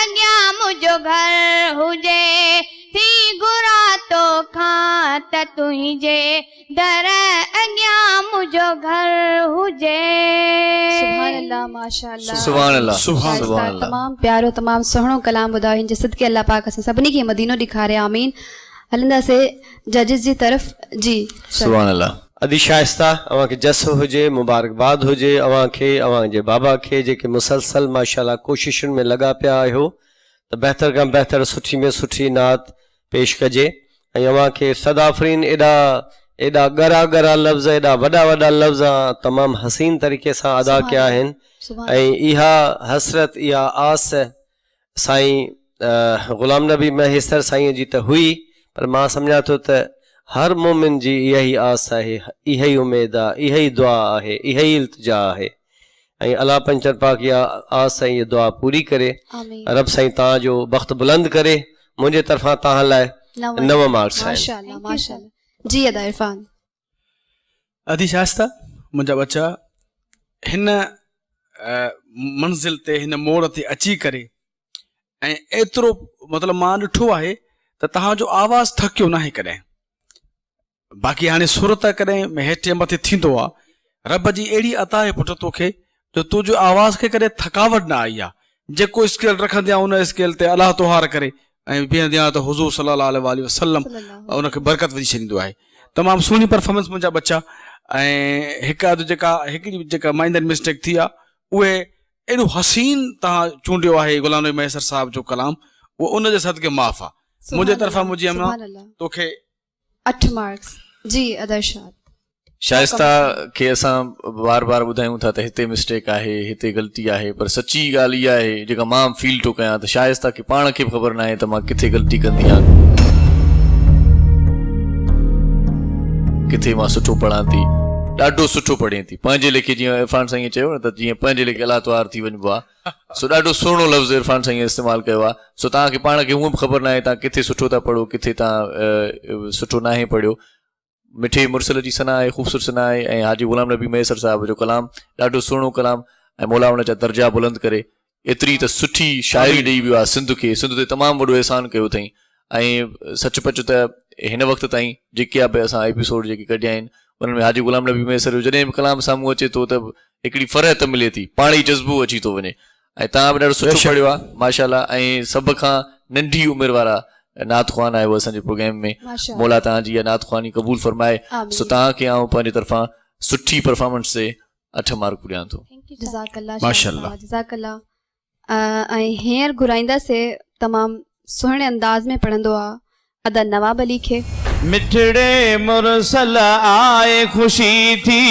अॻियां मुंहिंजो घर हुजे, थी घुरां तोखां त तुंहिंजे दर अॻियां मुंहिंजो घर हुजे। सुभान अल्लाह, माशाअल्लाह। सुभान अल्लाह। सुभान सुभान अल्लाह। तमामु प्यारो, तमामु सुहिणो कलाम ॿुधायो। हिन जे सदके अल्लाह पाक असां सभिनी खे मदीनो ॾेखारे। आमीन। हलंदासीं जजिस जी तरफ़। जी सुभान अल्लाह। अदी शाइस्ता, अव्हांखे जस हुजे, मुबारकबाद हुजे अव्हांखे, अव्हांजे बाबा खे जेके मुसलसल माशाअल्लाह कोशिशुनि में लॻा पिया आहियो त बहितर खां बहितर सुठी में सुठी नात पेश कजे ऐं अव्हांखे सदाफ़रीन एॾा ॻरा ॻरा लफ़्ज़ एॾा वॾा वॾा लफ़्ज़ तमामु हसीन तरीक़े सां अदा कया आहिनि ऐं इहा हसरत इहा आस साईं ग़ुलाम नबी महेसर साईं जी त हुई, पर मां सम्झां थो त हर मोमिन जी इहा ई आस आहे, इहा ई उमेदु आहे, इहा ई दुआ आहे, इहा ई इल्तिजा आहे ऐं अलाह पंचर पाक इहा आस ऐं इहा दुआ पूरी करे। रब साईं तव्हांजो वक़्तु बुलंद करे। मुंहिंजे तरफ़ां तव्हां लाइ 9 मार्क्स आहिनि। माशाअल्लाह जी अदा इरफान। अदी शाइस्ता मुंहिंजा बच्चा हिन मंज़िल ते हिन मोड़ ते अची करे ऐं एतिरो मतिलबु मां ॾिठो आहे त तव्हांजो आवाज़ु थकियो नाहे कॾहिं। बाक़ी हाणे सुर त कॾहिं हेठि मथे थींदो आहे। रब जी अहिड़ी अता आहे पुटु तोखे जो तुंहिंजो आवाज़ खे कॾहिं थकावट न आई आहे। जेको स्केल रखंदे उन स्केल ते अलाह तोहार करे ऐं बीहंदे त हुज़ूर सल्लल्लाहु अलैहि वसल्लम उनखे बरकत विझी छॾींदो आहे। तमामु सुहिणी परफॉर्मेंस मुंहिंजा बच्चा। ऐं हिकिड़ी जेका माइनर मिस्टेक थी आहे उहे एॾो हसीन तव्हां चूंडियो आहे ग़ुलाम नबी मैसर साहिब जो कलाम, उहो उनजे सदके माफ़ आहे। मुंहिंजे तरफ़ां मुंहिंजी अम्मा तोखे 8 मार्क्स जी अदा इरशाद। शाइस्ता खे असां बार बार ॿुधायूं था त हिते मिस्टेक आहे, हिते ग़लती आहे, पर सची ॻाल्हि इहा आहे जेका मां फील थो कयां त शाइस्ता खे पाण खे बि ख़बर न आहे त मां किथे ग़लती कंदी आहियां, किथे मां सुठो पढ़ां थी, ॾाढो सुठो पढ़े थी। पंहिंजे लेखे जीअं इरफान साईं चयो न त जीअं पंहिंजे लेखे अलाह तवार थी वञिबो आहे, सो ॾाढो सुहिणो लफ़्ज़ इरफान साईं इस्तेमालु कयो आहे। सो तव्हांखे पाण खे हूअं बि ख़बर न आहे तव्हां किथे सुठो था पढ़ो, किथे तव्हां सुठो नाहे पढ़ियो। मिठे मुरसल जी सना आहे, ख़ूबसूरत सना आहे ऐं हाजी ग़ुलाम नबी मैसर साहिब जो कलाम ॾाढो सुहिणो कलाम ऐं मौला उन जा दर्जा बुलंद करे एतिरी त सुठी शाइरी ॾेई वियो आहे सिंध खे। सिंध ते तमामु वॾो एहसान कयो अथई ऐं सचपच त हिन वक़्त ताईं जेके बि असां एपिसोड जेके कढिया आहिनि उन्हनि में हाजी ग़ुलाम नबी मैसर जो जॾहिं बि कलाम साम्हूं अचे थो त हिकिड़ी फ़रहत मिले थी, पाण ई जज़्बो अची थो वञे। ऐं तव्हां बि ॾाढो सुठो पढ़ियो आहे माशाअल्लाह। ऐं सभ खां नंढी उमिरि वारा नात ख़्वान आहे उहो असांजे प्रोग्राम में। मौला तव्हांजी इहा नात ख़्वानी क़बूल फरमाए। सो तव्हांखे आउं पंहिंजे तरफ़ां सुठी परफॉर्मेंस ते 8 मार्क ॾियां थो। माशाअल्लाह जज़ाकल्लाह। ऐं हींअर घुराईंदासीं तमामु सुहिणे अंदाज़ में पढ़ंदो आहे अदा नवाब अली खे। मिठड़े मुरसल आए खुशी थी,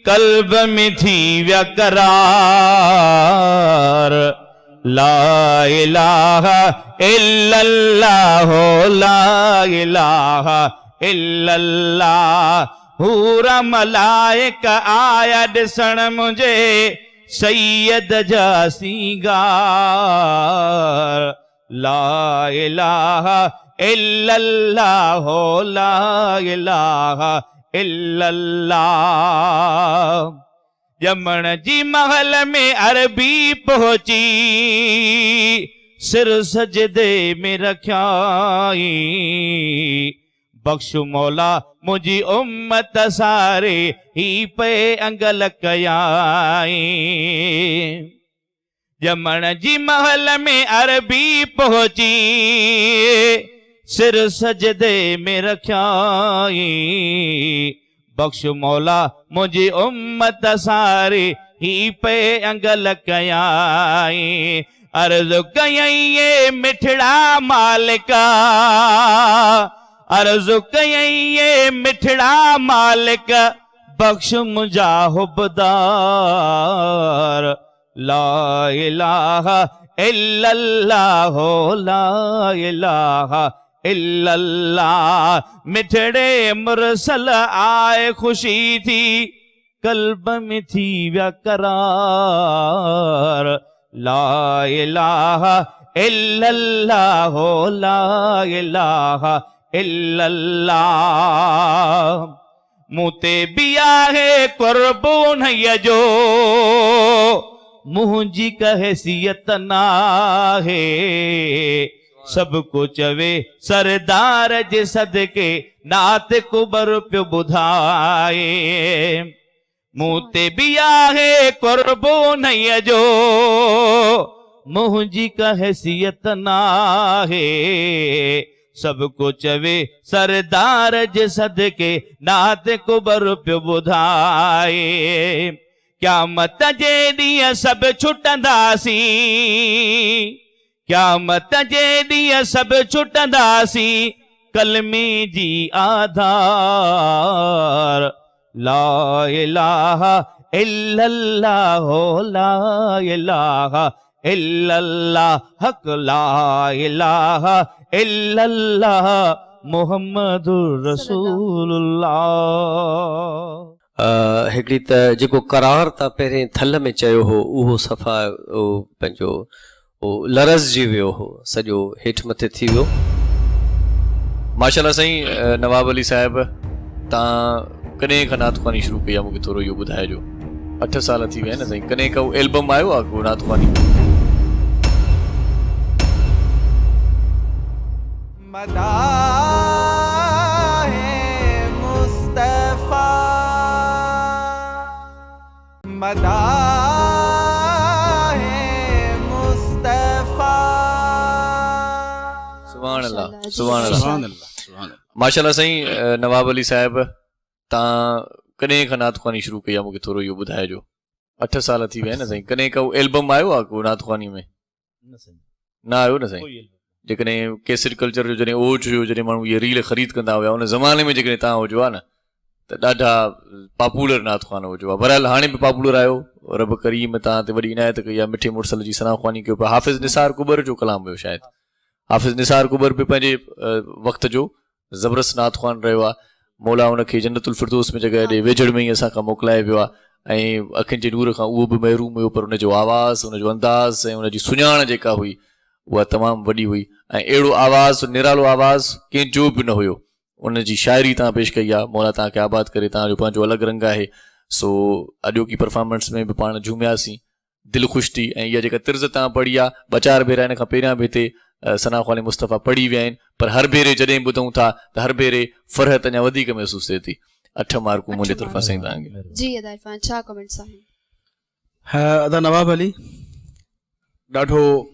कल्ब में थी व्या करार, ला इलाहा इल्लल्लाह, ला इलाहा इल्लल्लाह। हूरा मलाइका आया ॾिसण मुंहिंजे सैयद जा सींगार, ला इलाहा इल्लल्लाह, ला इलाहा इल्लल्लाह। यमन जी महल में अरबी पहुंची, सिर सजदे में रखियाई, बख्शु मौला मुझी उम्मत सारे ही पे अंगल कयाई। यमन जी महल में अरबी पहुंची, सिर सजदे में रखियाई, बख्शु मौला मुझी उम्मत सारी ही पे अंगल कयाई। अर्ज़ कयई ये मिठड़ा मालिका, अर्ज़ कयई ये मिठड़ा मालिका, बख्श मुझा हुबदार, ला इलाहा इल्लल्लाह, ला इलाहा इल्लल्लाह। मिठड़े मुरसल आए खुशी थी, कल्ब में थी व्या करार, ला इलाहा इल्लल्लाह, ला इलाहा इल्लल्लाह। मुते बिया है कुर्बून जो, मुंहिंजी का हैसियत ना है, सबको चवे सरदार जे सदके नात कुबर पियो ॿुधाए। मूते बिया है कुर्बून जो, मुंहिंजी का हैसियत ना है, सबको चवे सरदार जे सदके नात कुबर पियो ॿुधाए। क़यामत जे ॾींहुं सभु छुटंदासीं, क़यामत जे ॾींहुं सभु छुटंदासीं कलमे जी आधार ला इलाहा इल्लल्लाह ला इलाहा इल्लल्लाह हक ला इलाहा इल्लल्लाह मुहम्मदुर रसूलुल्लाह। हिकिड़ी त जेको करार था पहिरें थल में चयो हो उहो सफ़ा पंहिंजो लरज़जी वियो हो, सॼो हेठि मथे थी वियो। माशाल्लाह साईं, नवाब अली साहिब तव्हां कॾहिं खां नातख़्वानी शुरू कई आहे, मूंखे थोरो इहो ॿुधाइजो। 8 साल थी विया आहिनि साईं, कॾहिं का एल्बम आयो आहे को नातख़्वानी? मदाहे मुस्तफा मदाहे मुस्तफा। सुभान अल्लाह, सुभान अल्लाह, माशाल्लाह साईं। नवाब अली साहिब तव्हां कॾहिं खां नातख़्वानी शुरू कई आहे, मूंखे थोरो इहो ॿुधाइजो। 8 साल थी विया आहिनि साईं, कॾहिं का एल्बम आयो आहे को नातख़्वानी में? न आयो न साईं। जेकॾहिं केसर कल्चर जो जॾहिं ओज हुयो, जॾहिं माण्हू इहे रील ख़रीद कंदा हुआ, उन ज़माने में जेकॾहिं तव्हां हुजो आहे न त ॾाढा पॉपुलर नातख़्वान हुजो आहे। बहरहाल हाणे बि पॉपुलर आहियो, रब करीम तव्हां ते वॾी इनायत कई आहे, मिठे मुड़सल जी सनाख़्वानी कयो पिया। हाफ़िज़ निसार कुबर जो कलाम हुयो शायदि, हाफ़िज़ निसार कुबर बि पंहिंजे वक़्त जो ज़बरदस्त नातख़्वान रहियो आहे। मौला उनखे जन्नतुल फ़िरदौस में जॻह ॾे, वेझड़ में ई असांखां मोकिलाए वियो आहे, ऐं अखियुनि जे नूर खां उहो बि महरूम हुयो, पर उनजो आवाज़ु, उनजो अंदाज़ ऐं उनजी सुञाण जेका हुई उहा तमामु वॾी हुई। ऐं अहिड़ो आवाज़ु, निरालो आवाज़ु कंहिंजो बि न हुयो। उनजी शाइरी तव्हां पेश कई आहे, मौला तव्हांखे आबाद करे, तव्हांजो पंहिंजो अलॻि रंग आहे। सो अॼोकी परफॉर्मेंस में बि पाण झूमियासीं, दिलि ख़ुशि थी। ऐं इहा जेका तिर्ज़ तव्हां पढ़ी आहे, 2-4 भेरा हिन खां पहिरियां बि हिते सनाख़्वानी मुस्तफ़ा पढ़ी विया आहिनि, पर हर भेरे जॾहिं ॿुधूं था त हर भेरे फ़रहत अञा वधीक महसूसु थिए थी। 8 मार्कूं मुंहिंजे तरफ़ां साईं तव्हांखे। जी अदा इरफान, छा कमेंट्स आहिनि? अदा नवाब अली, ॾाढो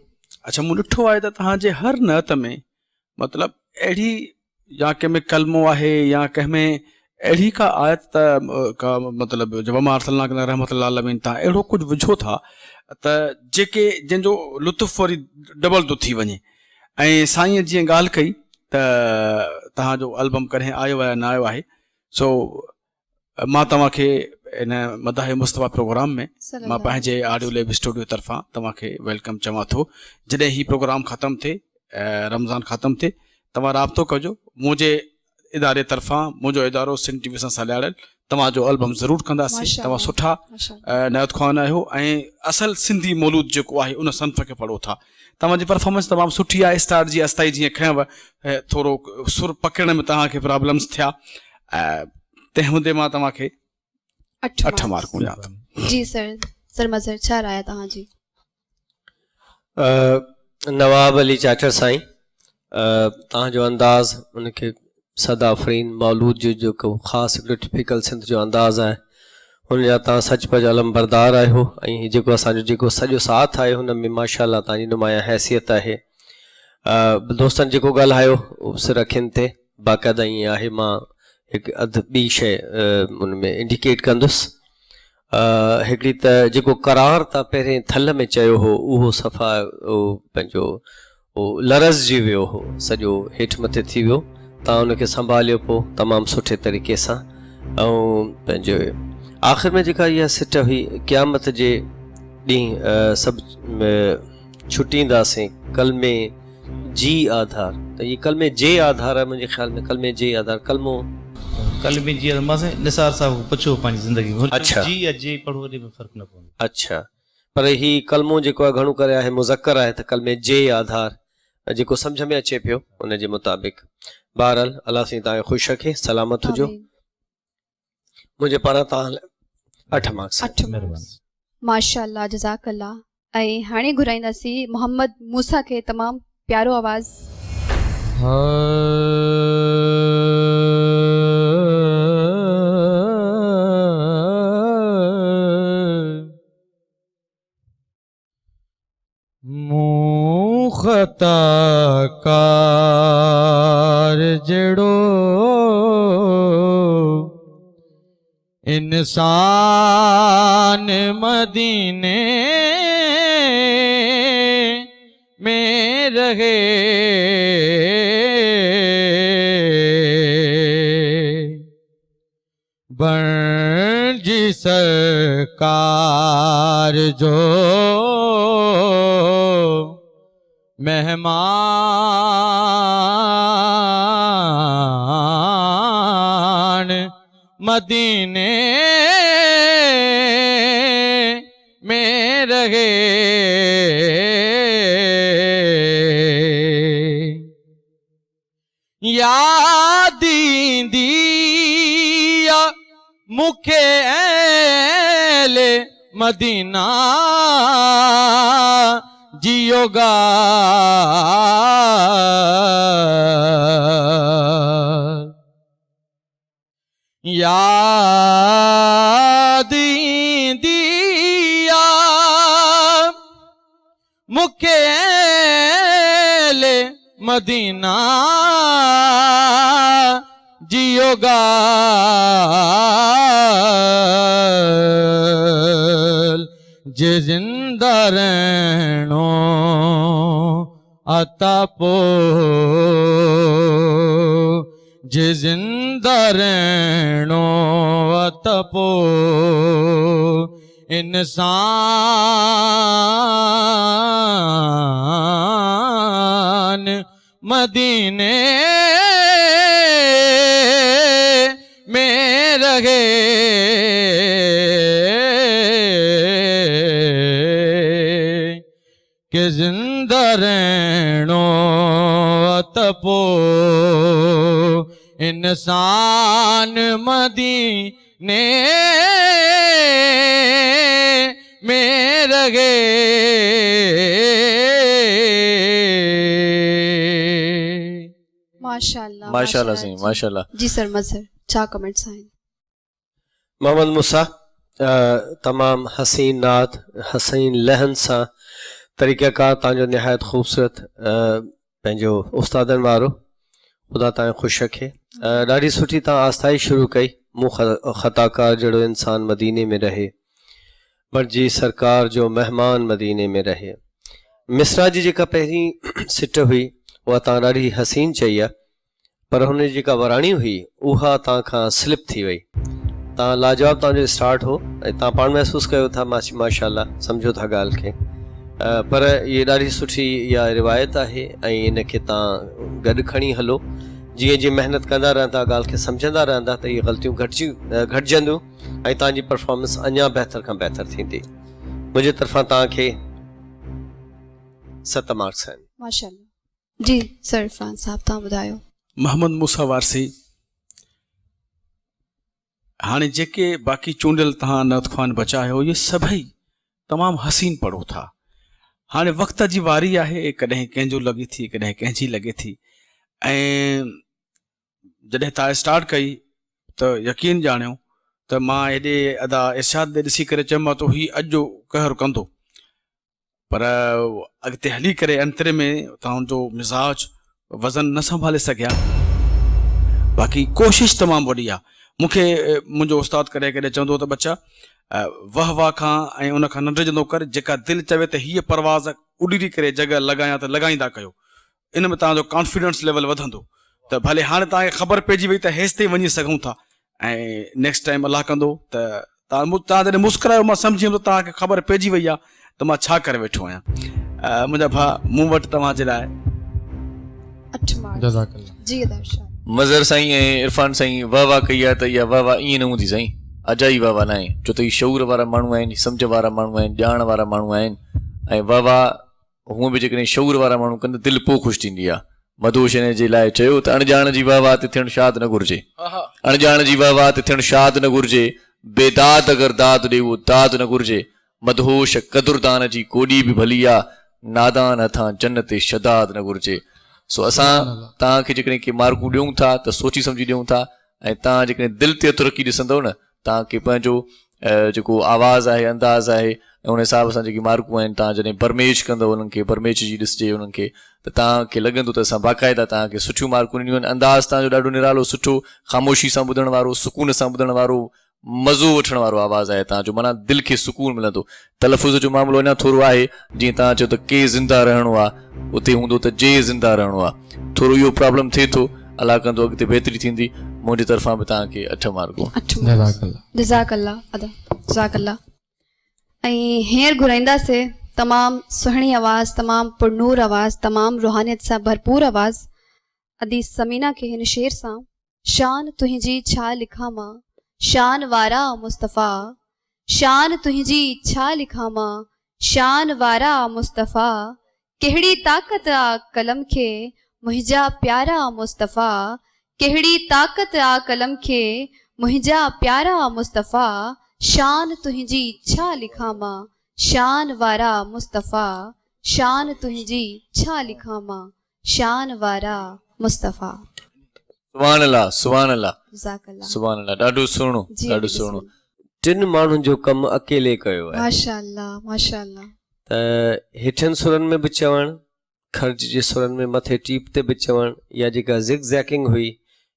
अच्छा मूं ॾिठो आहे त तव्हांजे हर नत में मतिलबु अहिड़ी या कंहिंमें कलमो आहे या कंहिंमें अहिड़ी का आयत का मतिलबु वमा अरसलनाक रहमतुल आलमीन, तव्हां अहिड़ो कुझु विझो था त जेके जंहिंजो लुत्फ़ वरी डबल थो थी वञे। ऐं साईं जीअं ॻाल्हि कई त तव्हांजो एल्बम कॾहिं आयो आहे न आयो आहे, सो मां तव्हांखे इन मदाह मुस्तफ़ा प्रोग्राम में मां पंहिंजे ऑडियो लैब स्टूडियो तरफ़ां तव्हांखे वेलकम चवां थो। जॾहिं ही प्रोग्राम ख़तमु थिए, रमज़ान ख़तमु थिए, तव्हां राब्तो कजो मुंहिंजे इदारे तरफ़ां। मुंहिंजो इदारो सिंध टीवी सां सालियाड़ियल, तव्हांजो एल्बम ज़रूरु कंदासीं। तव्हां सुठा नातख़्वान आहियो ऐं असल सिंधी मौलूद जेको आहे उन संफ़ खे पढ़ो था। तव्हांजी परफॉर्मेंस तमामु सुठी आहे। स्टार जी अस्ताई जीअं खयव, थोरो सुर पकड़ण में तव्हांखे प्रॉब्लम्स थिया, तंहिं हूंदे मां तव्हांखे 8 मार्कूं ॾियां थो। जी सर मज़र, छा राय तव्हांजी? नवाब अली चाचर साईं, तव्हांजो अंदाज़ उनखे सदाफ़रीन मौलूद जो जेको ख़ासि हिकिड़ो टिपिकल सिंध जो अंदाज़ आहे, हुन जा तव्हां सचपच अलमबरदार आहियो। ऐं जेको असांजो जेको सॼो साथ आहे हुन में माशाअल्लाह तव्हांजी नुमाया हैसियत आहे। दोस्तनि जेको ॻाल्हायो सिर अखियुनि ते बाक़ाइदा ईअं आहे, मां हिकु अधु ॿी शइ उन में इंडिकेट कंदुसि। हिकिड़ी त जेको करार था पहिरें थल में चयो हो उहो सफ़ा पंहिंजो लरज़जी वियो हो, सॼो हेठि मथे थी वियो। तव्हां उनखे संभालियो पोइ तमामु सुठे तरीक़े सां। ऐं पंहिंजो आख़िर में जेका इहा सिट हुई, क़यामत जे ॾींहुं सभु छुटींदासीं कलमे जी आधार, त इहे कलमे जे आधार आहे मुंहिंजे ख़्याल में। कलमे जे आधार कलमो कलमे जी मां निसार साहब पुछो पंहिंजी ज़िंदगी में। अच्छा, जी या जे पढ़ो वॾे में फ़र्क़ु न पवंदो। अच्छा, पर ही कलमो जेको आहे घणो करे आहे मुज़क्कर आहे, त कलमे जे आधार जेको सम्झ में अचे पियो उन जे मुताबिक़। बहरहाल अलाह साईं तव्हांखे ख़ुशि रखे, सलामत हुजो। मुंहिंजे पारां तव्हां 8 मार्क्स। माशाअल्लाह, जज़ाकल्लाह। ऐं हाणे घुराईंदासीं मोहम्मद मूसा खे तमामु प्यारो आवाज़। मूं ख़ताकार जहिड़ो इंसान मदीने में रहे बंजी सरकार जो मेहमान मदीने में रहे याद दिया मुखे ऐले मदीना जियोगा याद दिया मुखे ऐले मदीना जियोगा जे जिंदा रहनो आता पो जे जिंदा रहनो आता पो इंसान मदीने में रहे के जिंदा रहनो तपो इंसान मदीने में रहे माशाल्लाह माशाल्लाह साईं माशाल्लाह जी सर मज़र छा कमेंट्स आहिनि मोहम्मद मूसा तमाम हसीन नात हसीन लहन सां तरीक़ेकार तव्हांजो निहायत ख़ूबसूरत पंहिंजो उस्तादनि वारो ख़ुदा तव्हांखे ख़ुशि रखे ॾाढी सुठी तव्हां आस्ताई शुरू कई मूं ख़ताकार जहिड़ो इंसान मदीने में रहे बंजी सरकार जो मेहमान मदीने में रहे मिसरा जी जेका पहिरीं सिट हुई उहा तव्हां ॾाढी हसीन चई आहे पर हुन जी जेका वराणी हुई उहा तव्हां खां स्लिप थी वई तव्हां लाजवाब तव्हांजो स्टार्ट हो ऐं तव्हां पाण महसूसु कयो था माशाल्लाह सम्झो था ॻाल्हि खे पर इहा ॾाढी सुठी इहा रिवायत आहे ऐं इनखे तव्हां गॾु खणी हलो जीअं जीअं महिनत कंदा रहंदा ॻाल्हि खे सम्झंदा रहंदा त इहे ग़लतियूं घटिजंदियूं ऐं तव्हांजी परफॉर्मेंस अञा बहितर खां बहितर थींदी मुंहिंजे तरफ़ां तव्हांखे 7 मार्क्स आहिनि माशाल्लाह जी सर इरफान साहब तव्हां ॿुधायो मोहम्मद मूसा वारसी हाणे जेके बाक़ी चूंडियल तव्हां नतख़्वान बचायो इहे सभई तमामु हसीन पढ़ो था हाणे वक़्त जी वारी आहे कॾहिं कंहिंजो लॻे थी कॾहिं कंहिंजी लॻे थी ऐं जॾहिं तव्हां स्टार्ट कई त यकीन ॼाणियो त मां हेॾे अदा इर्शाद ॾे ॾिसी करे चयोमांव त हीउ अॼु जो कहर कंदो पर अॻिते हली करे अंतरे में तव्हांजो मिज़ाज वज़न न संभाले सघिया बाक़ी कोशिशि तमामु वॾी आहे मूंखे मुंहिंजो उस्ताद कॾहिं कॾहिं चवंदो त बच्चा वाह वाह खां ऐं उन खां न डिॼंदो कर जेका दिलि चवे त हीअ परवाज़ उॾीरी करे जॻह लॻायां त लॻाईंदा कयो इन में तव्हांजो कॉन्फिडेंस लेवल वधंदो त भले हाणे तव्हांखे ख़बर पइजी वई त हेसि ताईं वञी सघूं था ऐं नेक्स्ट टाइम अलाह कंदो त तव्हां जॾहिं मुस्कुरायो मां सम्झी वियुमि त तव्हांखे ख़बर पइजी वई आहे त मां छा करे वेठो आहियां मुंहिंजा भाउ मूं वटि तव्हांजे लाइ 8 मार्क्स जी दर्शक मज़र साईं ऐं इरफान साईं वाह वाह कई आहे त इहा वाह वाह ईअं न हूंदी साईं अजाई वाह वाह न आहे छो त हीअ शऊर वारा माण्हू आहिनि सम्झ वारा माण्हू आहिनि ॼाण वारा माण्हू आहिनि ऐं वाह वाह हूअं बि जेकॾहिं शऊर वारा माण्हू कनि त दिलि पोइ ख़ुशि थींदी आहे मधुश हिन जे लाइ चयो त अणॼाण जी वाह वाह ते थियणु शाद न घुरिजे अणॼाण जी वाह वाह ते थियणु शाद न घुरिजे बेदाद अगरि दाद ॾे उहो दाद न घुरिजे मधुश क़दुरदान जी कोॾी बि भली आहे नादान हथां जन्नत शदाद न घुरिजे सो असां तव्हांखे जेकॾहिं के मार्कूं ॾियूं था त सोची सम्झी ॾियूं था ऐं तव्हां जेकॾहिं दिलि ते तुरकी ॾिसंदव न तव्हांखे पंहिंजो जेको आवाज़ु आहे अंदाज़ आहे ऐं उन हिसाब सां जेकी मार्कूं आहिनि तव्हां जॾहिं बरमेश कंदव उन्हनि खे बरमेश जी ॾिसजे उन्हनि खे त तव्हांखे लॻंदो त असां बाक़ाइदा तव्हांखे सुठियूं मार्कूं ॾिनियूं आहिनि अंदाज़ तव्हांजो ॾाढो निरालो सुठो ख़ामोशी सां ॿुधण वारो सुकून सां ॿुधण वारो मज़ो वठण वारो आवाज़ आहे तव्हांजो, माना दिलि खे सुकून मिलंदो। तलफ़ुज़ जो मामिलो अञा थोरो आहे, जीअं तव्हां चयो त के ज़िंदा रहणो आहे, उते हूंदो त जे ज़िंदा रहणो आहे। थोरो इहो प्रॉब्लम थिए थो, अलाह कंदो अॻिते बहितरी थींदी। मुंहिंजी तरफ़ां बि तव्हांखे 8 मार्कूं। जज़ाकल्ला। ऐं हींअर घुराईंदासीं तमामु सुहिणी आवाज़, तमामु पुरनूर आवाज़, तमामु रूहानियत सां भरपूर आवाज़ अदी समीना खे हिन शेर सां। शान तुंहिंजी छा लिखां मां, शान वारा मुस्तफ़ा, शान तुंहिंजी छा लिखां मां, शान वारा मुस्तफ़ा, कहिड़ी ताक़त आ कलम खे मुंहिंजा प्यारा मुस्तफ़ा, कहिड़ी ताक़त आ कलम खे मुंहिंजा प्यारा मुस्तफ़ा, शान तुंहिंजी छा लिखां मां, शान वारा मुस्तफ़ा, शान तुंहिंजी छा लिखां मां, शान वारा मुस्तफ़ा। सुभान अल्लाह, सुभान अल्लाह, जज़ाकल्लाह। सुभान अल्लाह। ॾाढो सुहिणो, जी, ॾाढो सुहिणो। टिन माण्हुनि जो कमु अकेले कयो आहे। माशाअल्लाह, माशाअल्लाह। त हेठनि सुरनि में बि चवणु, खर्ज जे सुरनि में मथे टीप ते बि चवणु, या जेका ज़िग ज़ैकिंग हुई,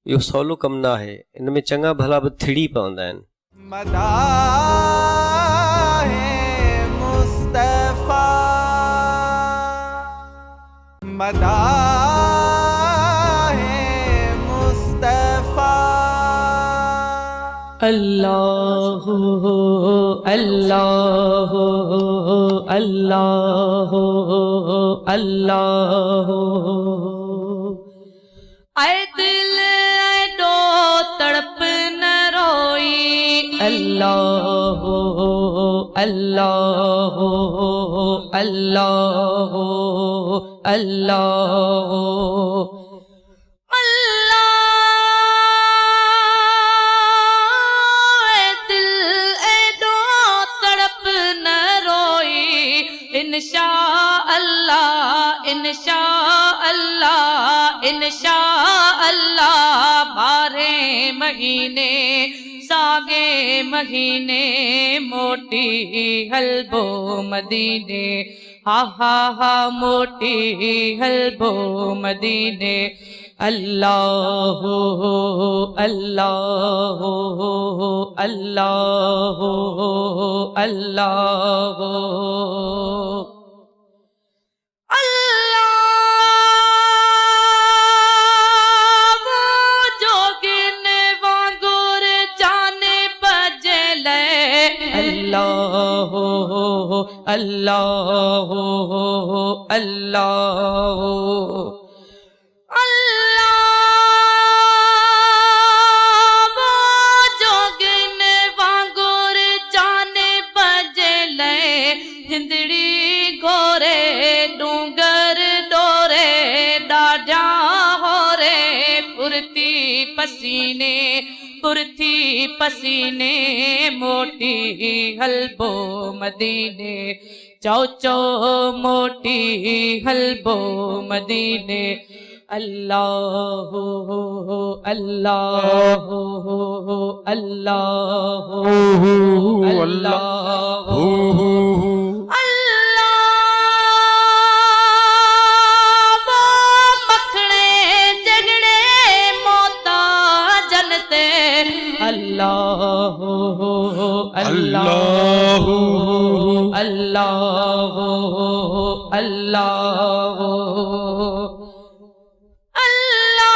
इहो सवलो कमु न आहे। इन में चङा भला बि थिड़ी पवंदा आहिनि। अल्लाह अल्लाह अल्लाह अल्लाह। आए दिल एडो तड़प न रोई, अल्लाह अल्लाह अल्लाह अल्लाह। इंशा अल्लाह इंशा अल्लाह इंशा अल्लाह। 12 महीने सागे महीने मोटी हलबो मदीने, हा हा हा मोटी हलबो मदीने। अल्लाह अल्लाह अल्लाह अल्लाह अल्लाह अल्लाह जोगिन वांगुर जाने बजले, हिंदड़ी गोरे डूंगर डोरे डाजा हो रे, पुरती पसीने पुरती पसीने मोटी हलबो मदीने। चौ चौ मोटी हलबो मदीने। अल्लाह अल्लाह अल्लाह अल्लाह। अल्लाह अल्लाह अल्लाह अल्लाह अल्लाह।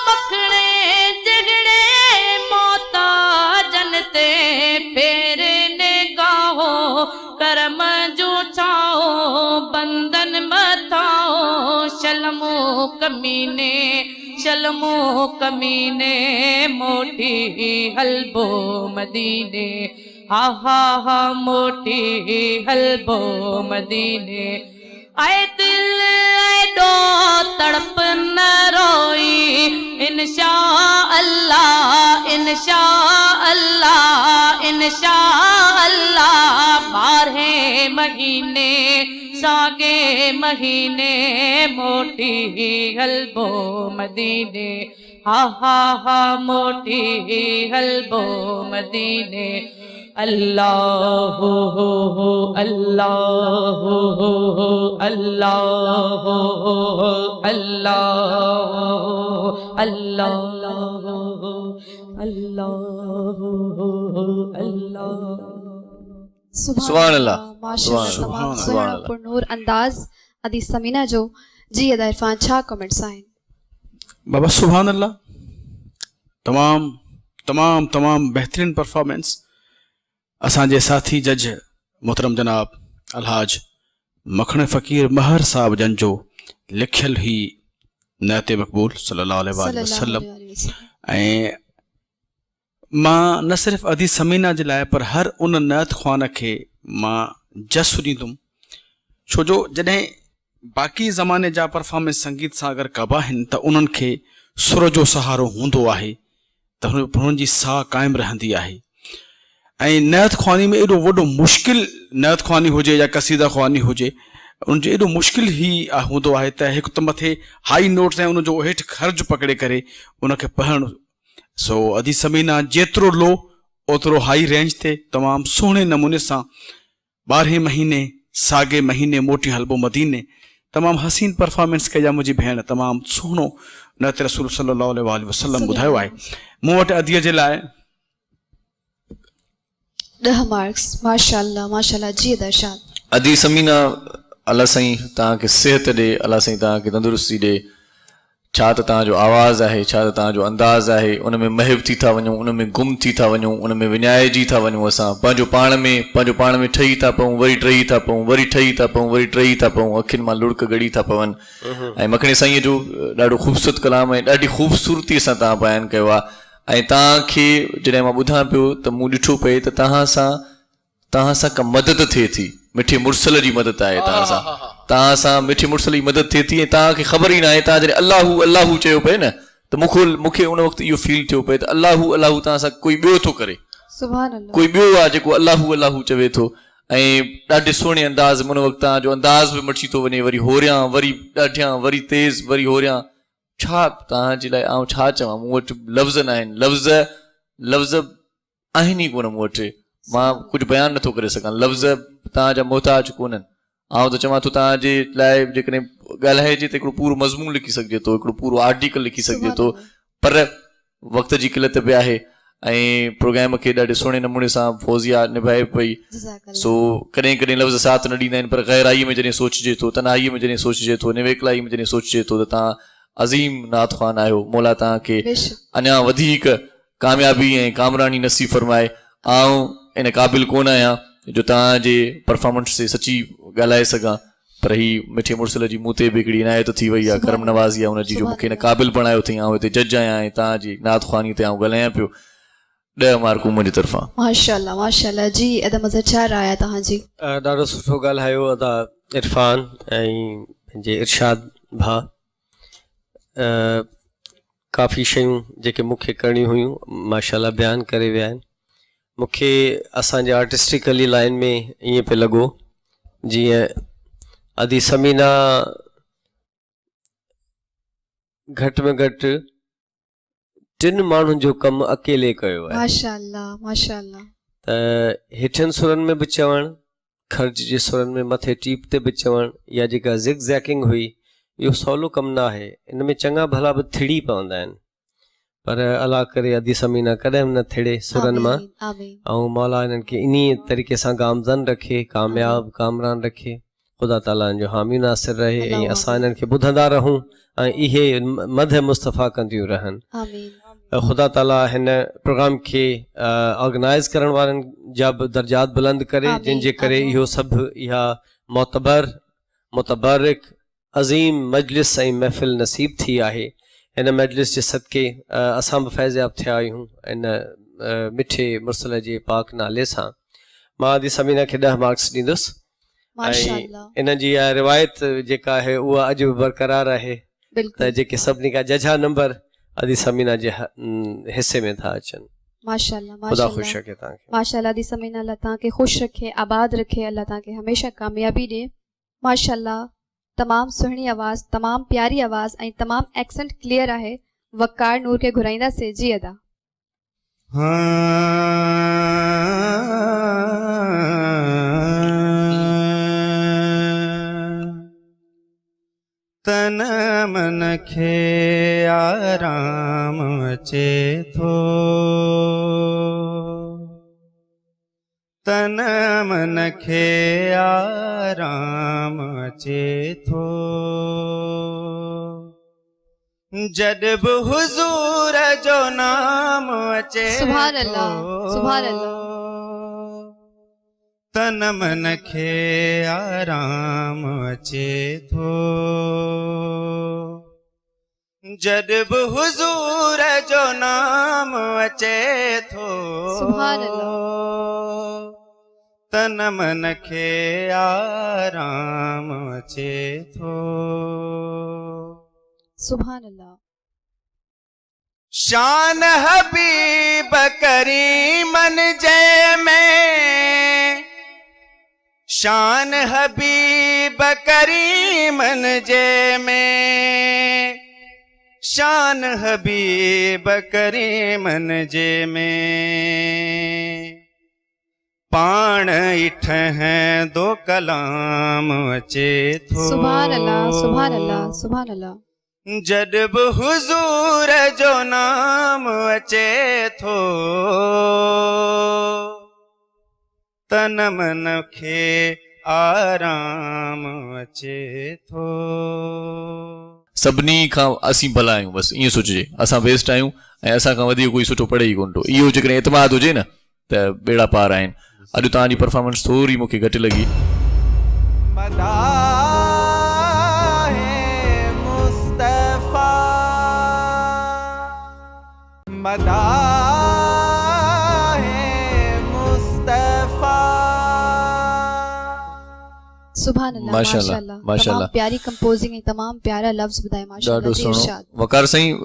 मखणे जगड़े मोता जनते, फेरे ने गाहो करम जो छाओ, बंधन मथाओ शलमो कमीने शलमो कमीने मोटी हलबो मदीने। हा हा हा मोटी हलबो मदीने। आए दिल एडो तड़प न रोई, इंशा अल्लाह इंशा अल्लाह इंशा अल्लाह। 12 महीने सागे महीने मोटी हलबो मदीने। हा हा हा मोटी हलबो मदीने। अल्लाह अल्लाह अल्लाह अल्लाह अल्लाह। अल्लाह अल्लाह सुभान अल्लाह, माशाअल्लाह, सुभान तमामु अल्लाह, सुहिणो सुभान अल्लाह। पुरनूर अंदाज़ अदी समीना जो। जी अदा इरफान, छा कमेंट्स आहिनि? बाबा सुभान अल्लाह, तमाम तमाम तमाम बेहतरीन परफॉर्मेंस। असांजे साथी जज मोहतरम जनाब अलहाज मखण फ़कीर महर साहब जन जो लिखियल ही नअत मक़बूल सल्लल्लाहु अलैहि वसल्लम। ऐं मां न सिर्फ़ु अदी समीना जे लाइ पर हर उन नअत ख़्वान खे मां जसु ॾींदुमि, छो जो जॾहिं बाक़ी ज़माने जा परफॉर्मेंस संगीत सां अगरि कबा आहिनि त उन्हनि खे सुर जो सहारो हूंदो आहे त हुननि जी साह क़ाइमु रहंदी आहे। ऐं नअत ख़्वानी में एॾो वॾो मुश्किल नअत ख़्वानी हुजे या कसीदा ख़्वानी हुजे, उनजो एॾो मुश्किल ई हूंदो आहे त हिकु त मथे हाई नोट्स ऐं उनजो हेठि ख़र्ज पकड़े करे उनखे पढ़णु। सो अदी समीना जेतिरो लो ओतिरो हाई रेंज ते तमामु सुहिणे नमूने सां 12 महीने साॻे महीने मोटी हलबो मदीने तमामु हसीन परफॉर्मेंस कई आहे मुंहिंजी भेण। तमामु सुहिणो नअत रसूल सल्लल्लाहु अलैहि वसल्लम ॿुधायो आहे। मूं वटि अदीअ जे लाइ 10 मार्क्स। माशाअल्लाह माशाअल्लाह। जी अदा इरशाद। अदी समीना, अल्लाह साईं तव्हांखे सिहत ॾे, अल्लाह साईं तव्हांखे तंदुरुस्ती ॾे। छा त तव्हांजो आवाज़ु आहे, छा त तव्हांजो अंदाज़ आहे, उन में महव थी था वञूं, उन में गुम थी था वञूं, उन में विञाइजी था वञूं। असां पंहिंजो पाण में ठही था पऊं, वरी टही था पऊं, वरी ठही था पऊं, वरी टही था पऊं, अखियुनि मां लुड़क गड़ी था पवनि। ऐं मखणे साईंअ जो ॾाढो ख़ूबसूरत कलाम ऐं ॾाढी ख़ूबसूरतीअ सां तव्हां बयानु कयो आहे। ऐं तव्हांखे जॾहिं मां ॿुधां पियो त मूं ॾिठो पए त तव्हां सां का मदद थिए थी, मिठे मुर्सल जी मदद आहे तव्हां सां मिठे मुर्सल जी मदद थिए थी। ऐं तव्हांखे ख़बर ई न आहे, तव्हां जॾहिं अल्लाहू अल्लाहू चयो पए न त मूंखे उन वक़्तु इहो फील थियो पए त अल्लाहू अल्लाहू तव्हां सां कोई ॿियो थो करे, सुभान अल्लाह। कोई ॿियो आहे जेको अल्लाहू अल्लाहू चवे थो। ऐं ॾाढे सुहिणे अंदाज़ में उन वक़्तु तव्हांजो अंदाज़ बि मटिजी थो वञे, वरी होरियां, वरी ॾाढियां, वरी तेज़, वरी होरियां। छा तव्हांजे लाइ आउं छा चवां, मूं वटि लफ़्ज़ न आहिनि, लफ़्ज़ आहिनि ई कोन मूं वटि, मां कुझु बयानु नथो करे सघां। लफ़्ज़ तव्हांजा मोहताज कोन्हनि। आउं त चवां थो तव्हांजे लाइ जेकॾहिं ॻाल्हाइजे त हिकिड़ो पूरो मज़मून लिखी सघिजे थो, हिकिड़ो पूरो आर्टिकल लिखी सघिजे थो, पर वक़्त जी किलत बि आहे। ऐं प्रोग्राम खे ॾाढे सुहिणे नमूने सां फौज़िया निभाए पई। सो कॾहिं कॾहिं लफ़्ज़ साथ न ॾींदा आहिनि, पर गैराईअ में जॾहिं सोचिजे थो, तन्हाईअ में जॾहिं सोचिजे थो, निवेकलाई में जॾहिं सोचिजे थो त तव्हां अज़ीम नात ख़्वान आहियो। मौला तव्हांखे अञा वधीक कामयाबी ऐं कामरानी नसीब फरमाए। आउं इन क़ाबिल कोन आहियां जो तव्हांजे परफॉर्मेंस ते सची ॻाल्हाए सघां, पर ही मिठे मुर्सल जी मूं ते बि हिकिड़ी इनायत थी वई आहे, करम नवाज़ी आहे हुनजी जो मूंखे इन क़ाबिल बणायो अथई। आउं हिते जज आहियां ऐं तव्हांजी नात ख़्वानी ते आउं ॻाल्हायां पियो। 10 मार्कूं मुंहिंजी तरफ़ां। माशाअल्लाह माशाअल्लाह। जी अदा मज़र छा राय आहे तव्हांजी? ॾाढो सुठो ॻाल्हायो अदा इरफान ऐं पंहिंजे इरशाद भाउ। काफ़ी शयूं जेके मूंखे करणियूं हुयूं माशाअल्लाह बयानु करे विया आहिनि। मूंखे असांजे आर्टिस्टिकली लाइन में ईअं पियो लॻो जीअं अदी समीना घटि में घटि 3 माण्हुनि जो कमु अकेले कयो आहे। माशाअल्लाह माशाअल्लाह। त हेठियुनि सुरनि में बि चवणु, ख़र्च जे सुरनि में मथे टीप ते बि चवणु, या जेका ज़िग ज़ैकिंग हुई, इहो सवलो कमु न आहे। इन में चङा भला बि थिड़ी पवंदा आहिनि, पर अलाह करे अदी समीना कॾहिं बि न थिड़े सुरनि मां। ऐं मौला इन्हनि खे इन तरीक़े सां गामज़न रखे, कामयाब कामरान रखे। ख़ुदा ताला जो हामी नासिर रहे ऐं असां इन्हनि खे ॿुधंदा रहूं ऐं इहे मद मुस्तफ़ा कंदियूं रहनि। ख़ुदा ताला हिन प्रोग्राम खे ऑर्गेनाइज़ करण वारनि जा बि दर्जात बुलंद करे, जंहिंजे करे इहो सभु इहा मुतबरिक अज़ीम मजलिस ऐं महफ़िल नसीब थी आहे। इन मजलिस जे सदके असां बि फैज़याब थिया आहियूं इन मिठे मुर्सल जे पाक नाले सां। मां अदी समीना खे 10 मार्क्स ॾींदुसि। ऐं इन जी इहा रिवायत जेका आहे उहा अॼु बि बरक़रार आहे त जेके सभिनी खां जझा नंबर अदी समीना जे हिसे में था अचनि। माशाअल्लाह ख़ुदा ख़ुशि रखे तव्हांखे। माशाअल्लाह अदी समीना, अल्लाह तव्हांखे ख़ुशि रखे, आबाद रखे, अल्लाह तव्हांखे हमेशह कामयाबी ॾे। माशाअल्लाह तमामु सुहिणी आवाज़, तमामु प्यारी आवाज़ ऐं तमामु एक्सेंट क्लियर आहे। वक़ार नूर खे घुराईंदासीं। जी अदा। तन मन खे आराम अचे थो, तन मन खे आराम अचे थो, जद बि हुज़ूर जो नाम अचे सुभान अल्लाह, सुभान अल्लाह। तन मन खे आराम अचे थो, जद बि हुज़ूर जो नाम अचे थो, सुभान अल्लाह। तन मन खे आराम अचे थो, सुभान अल्लाह। शान हबीब करीमन जय में, शान हबीब करीमन जय में, शान हबीब करीमन जय में, पाण इठ हैं दो कलाम अचे थो, सुभान अल्लाह, सुभान अल्लाह, सुभान अल्लाह। जद बि हुज़ूर जो नाम अचे थो, तन मन खे आराम अचे थो। सभिनी खां असीं भला आहियूं, बसि ईअं सोचिजे, असां बेस्ट आहियूं ऐं असां खां वधीक कोई सुठो पढ़े ई कोन थो। इहो जेकॾहिं एतमाद हुजे न त बेड़ा पार आहिनि। अॼु तव्हांजी परफॉर्मेंस थोरी मूंखे घटि लॻी। सुभान अल्लाह, माशाअल्लाह, माशाअल्लाह। तमाम प्यारी कंपोजिंग है, तमाम प्यारा लफ्ज ॿुधाए माशाअल्लाह। ॾाढो सुहिणो। वकार साईं,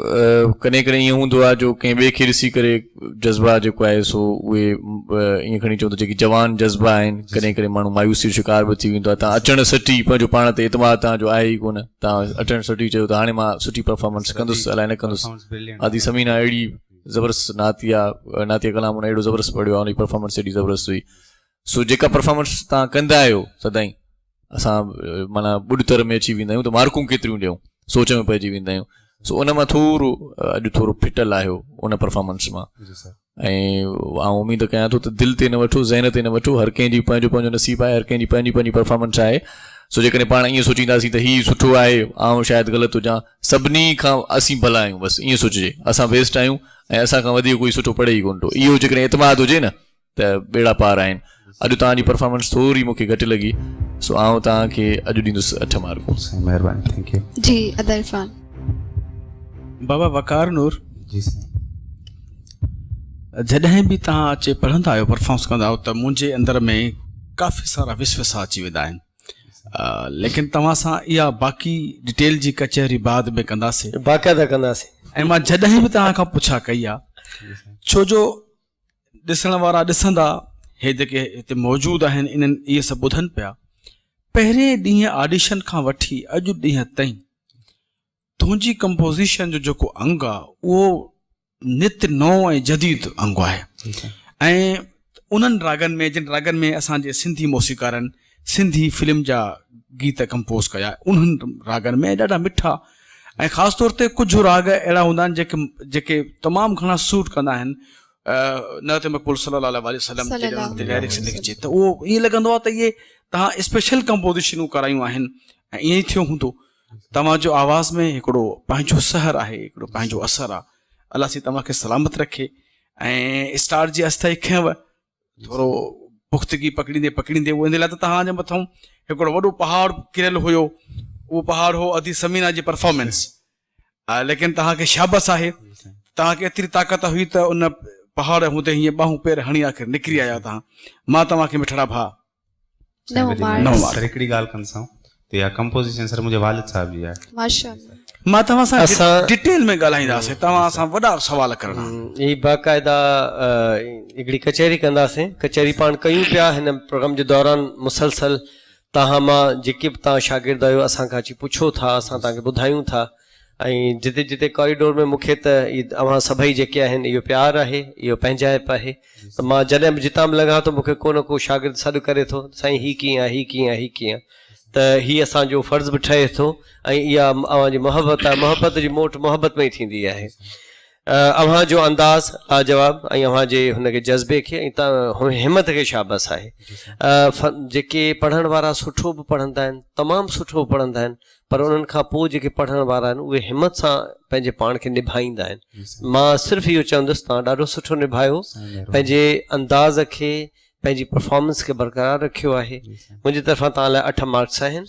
कॾहिं कॾहिं ईअं हूंदो आहे जो कंहिं ॿिए खे ॾिसी करे जज़्बा जेको आहे सो उहे ईअं खणी चऊं त जेकी जवान जज़्बा आहिनि, कॾहिं कॾहिं माण्हू मायूसी जो शिकार बि थी वेंदो आहे। तव्हां अचण सटी पंहिंजो पाण ते एतमाद तव्हांजो आहे ई कोन। तव्हां अचण सटी चयो त हाणे मां सुठी परफॉर्मेंस कंदुसि, अलाए न कंदुसि। आदि समीना अहिड़ी ज़बरदस्त नातिया कलाम हुन अहिड़ो ज़बरदस्त पढ़ियो आहे, हुनजी परफॉर्मेंस एॾी ज़बरदस्त हुई। सो जेका परफॉर्मेंस तव्हां कंदा आहियो सदाईं, असां माना ॿुॾतर में अची वेंदा आहियूं त मार्कूं केतिरियूं ॾियूं, सोच में पइजी वेंदा आहियूं। सो उन मां थोरो अॼु थोरो फिटल आहियो उन परफॉर्मेंस मां। ऐं आउं उमेद कयां थो त दिलि ते न वठो, ज़हन ते न वठो। हर कंहिंजी पंहिंजो पंहिंजो नसीबु आहे, हर कंहिंजी पंहिंजी पंहिंजी परफॉर्मेंस आहे। सो जेकॾहिं पाण ईअं सोचींदासीं त हीउ सुठो आहे, आउं शायदि ग़लति हुजां, सभिनी खां असीं भला आहियूं, बसि ईअं सोचिजे। असां बेस्ट आहियूं ऐं असां खां वधीक कोई सुठो पढ़े ई कोन थो। इहो जेकॾहिं एतमाद हुजे न त बेड़ा पार आहिनि। अॼु तव्हांजी परफॉर्मेंस थोरी मूंखे घटि लॻी, सो आउं तव्हांखे अॼु ॾींदुसि 8 मार्कूं। महिरबानी, थैंक यू जी। अदा इरफान बाबा वकार नूर जी सर। जॾहिं बि तव्हां अचे पढ़ंदा आहियो, परफॉर्मेंस कंदा आहियो त मुंहिंजे अंदर में काफ़ी सारा विसवसा अची वेंदा आहिनि। लेकिन तव्हां सां इहा बाक़ी डिटेल जी कचहरी बाद में कंदासीं, बाक़ाइदा कंदासीं। ऐं मां जॾहिं बि तव्हां खां पुछा कई आहे, छो जो ॾिसण वारा ॾिसंदा, हे जेके हिते मौजूदु आहिनि, इन्हनि इहे सभु ॿुधनि पिया। पहिरें ॾींहं ऑडिशन खां वठी अॼु ॾींहं ताईं तुंहिंजी कंपोज़िशन जो जेको अंग आहे उहो नित नओं ऐं जदीद अंग आहे। ऐं उन्हनि रागनि में, जिन रागनि में असांजे सिंधी मौसीकारनि सिंधी फिल्म जा गीत कंपोज़ कया, उन्हनि रागनि में ॾाढा मिठा ऐं ख़ासि तौर ते कुझु राग अहिड़ा हूंदा आहिनि जेके तमामु घणा सूट कंदा आहिनि न त मक़बूल सल्लल्लाहु अलैहि वसल्लम ते डायरेक्ट लिखिजे। त उहो ईअं लॻंदो आहे त इहे तव्हां स्पेशल कंपोज़िशनूं करायूं आहिनि ऐं ईअं ई थियो हूंदो। तव्हांजो आवाज़ में हिकिड़ो पंहिंजो सहर आहे, हिकिड़ो पंहिंजो असरु आहे। अलाह साईं तव्हांखे सलामत रखे ऐं स्टार जी अस्थाई खयव थोरो पुख़्तगी पकड़ींदे पकड़ींदे उहो इन लाइ त तव्हांजे मथां हिकिड़ो वॾो पहाड़ किरियल हुयो। उहो पहाड़ हो अदी समीना जी परफॉर्मेंस। लेकिन तव्हांखे शाबस आहे, तव्हांखे एतिरी ताक़त हुई त उन पहाड़ हूंदे हीअं ॿाहूं पेर हणी आख़िर निकिरी आया तव्हां। मां तव्हांखे मिठड़ा भाउ सर हिकिड़ी ॻाल्हि कंदसि त इहा कंपोज़िशन सर मुंहिंजे वालिद साहिब जी आहे। माशाअल्लाह। मां तव्हां सां डिटेल में ॻाल्हाईंदासीं, तव्हां सां वॾा सवाल करणा। ही बाक़ाइदा हिकिड़ी कचहरी कंदासीं। कचहरी पाण कयूं पिया हिन प्रोग्राम जे दौरान मुसलसल। तव्हां मां जेके बि तव्हां शागिर्द आहियो असांखां अची पुछो था, असां तव्हांखे ॿुधायूं था। ऐं जिते जिते कॉरिडोर में मूंखे त अव्हां सभई जेके आहिनि इहो प्यारु आहे, इहो पंहिंजाइप आहे। त मां जॾहिं बि जितां बि लॻां थो मूंखे को न को शागिर्द सॾु करे थो, साईं हीअ कीअं आहे, हीअ कीअं आहे, हीअ कीअं। त हीअ असांजो फ़र्ज़ु बि ठहे थो ऐं इहा अव्हांजी मोहबत आहे, मोहबत जी मोट मोहबत में ई थींदी आहे। अव्हांजो अंदाज़ लाजवाब ऐं अव्हांजे हुनखे जज़्बे खे ऐं तव्हां हिमत खे शाबस आहे। जेके पढ़ण वारा सुठो बि पढ़ंदा आहिनि, तमामु सुठो बि पढ़ंदा आहिनि, पर उन्हनि खां पोइ जेके पढ़ण वारा आहिनि उहे हिमत सां पंहिंजे पाण खे निभाईंदा आहिनि। मां सिर्फ़ु इहो चवंदुसि तव्हां ॾाढो सुठो निभायो, पंहिंजे अंदाज़ खे पंहिंजी परफॉर्मेंस खे बरक़रार रखियो आहे। मुंहिंजी तरफ़ां तव्हां लाइ 8 मार्क्स आहिनि।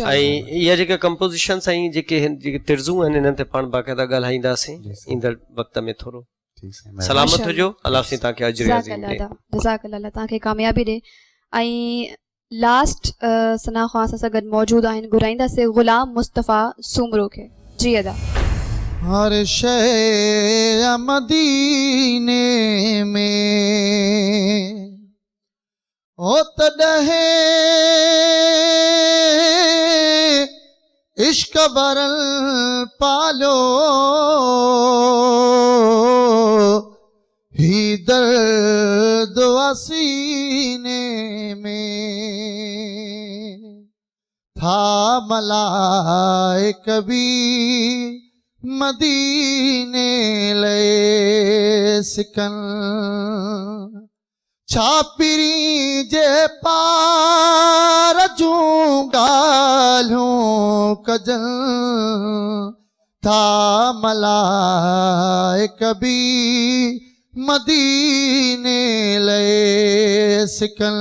ऐं इहा जेका कंपोज़िशन्स ऐं जेके तिर्ज़ूं आहिनि इन्हनि ते पाण बाक़ाइदा ॻाल्हाईंदासीं ईंदड़ वक़्त में थोरो। सलामत हुजो, अल्लाह साईं तव्हांखे अजर अज़ीम ॾे। जज़ाकल्लाह, तव्हांखे कामयाबी ॾे। ऐं लास्ट सना ख़्वां सां गॾु मौजूदु आहिनि, घुराईंदासीं ग़ुलाम मुस्तफ़ा सूमरो खे। जी अदा। हर शइ मदीने में ओ तॾहिं इश्क बरल पालो ही दर्द सीने में था मलाइक भी मदीने ले सिकन छापिरी जे पार जूं गाल्हियूं कजन था मलाइक भी मदीने ले सिकन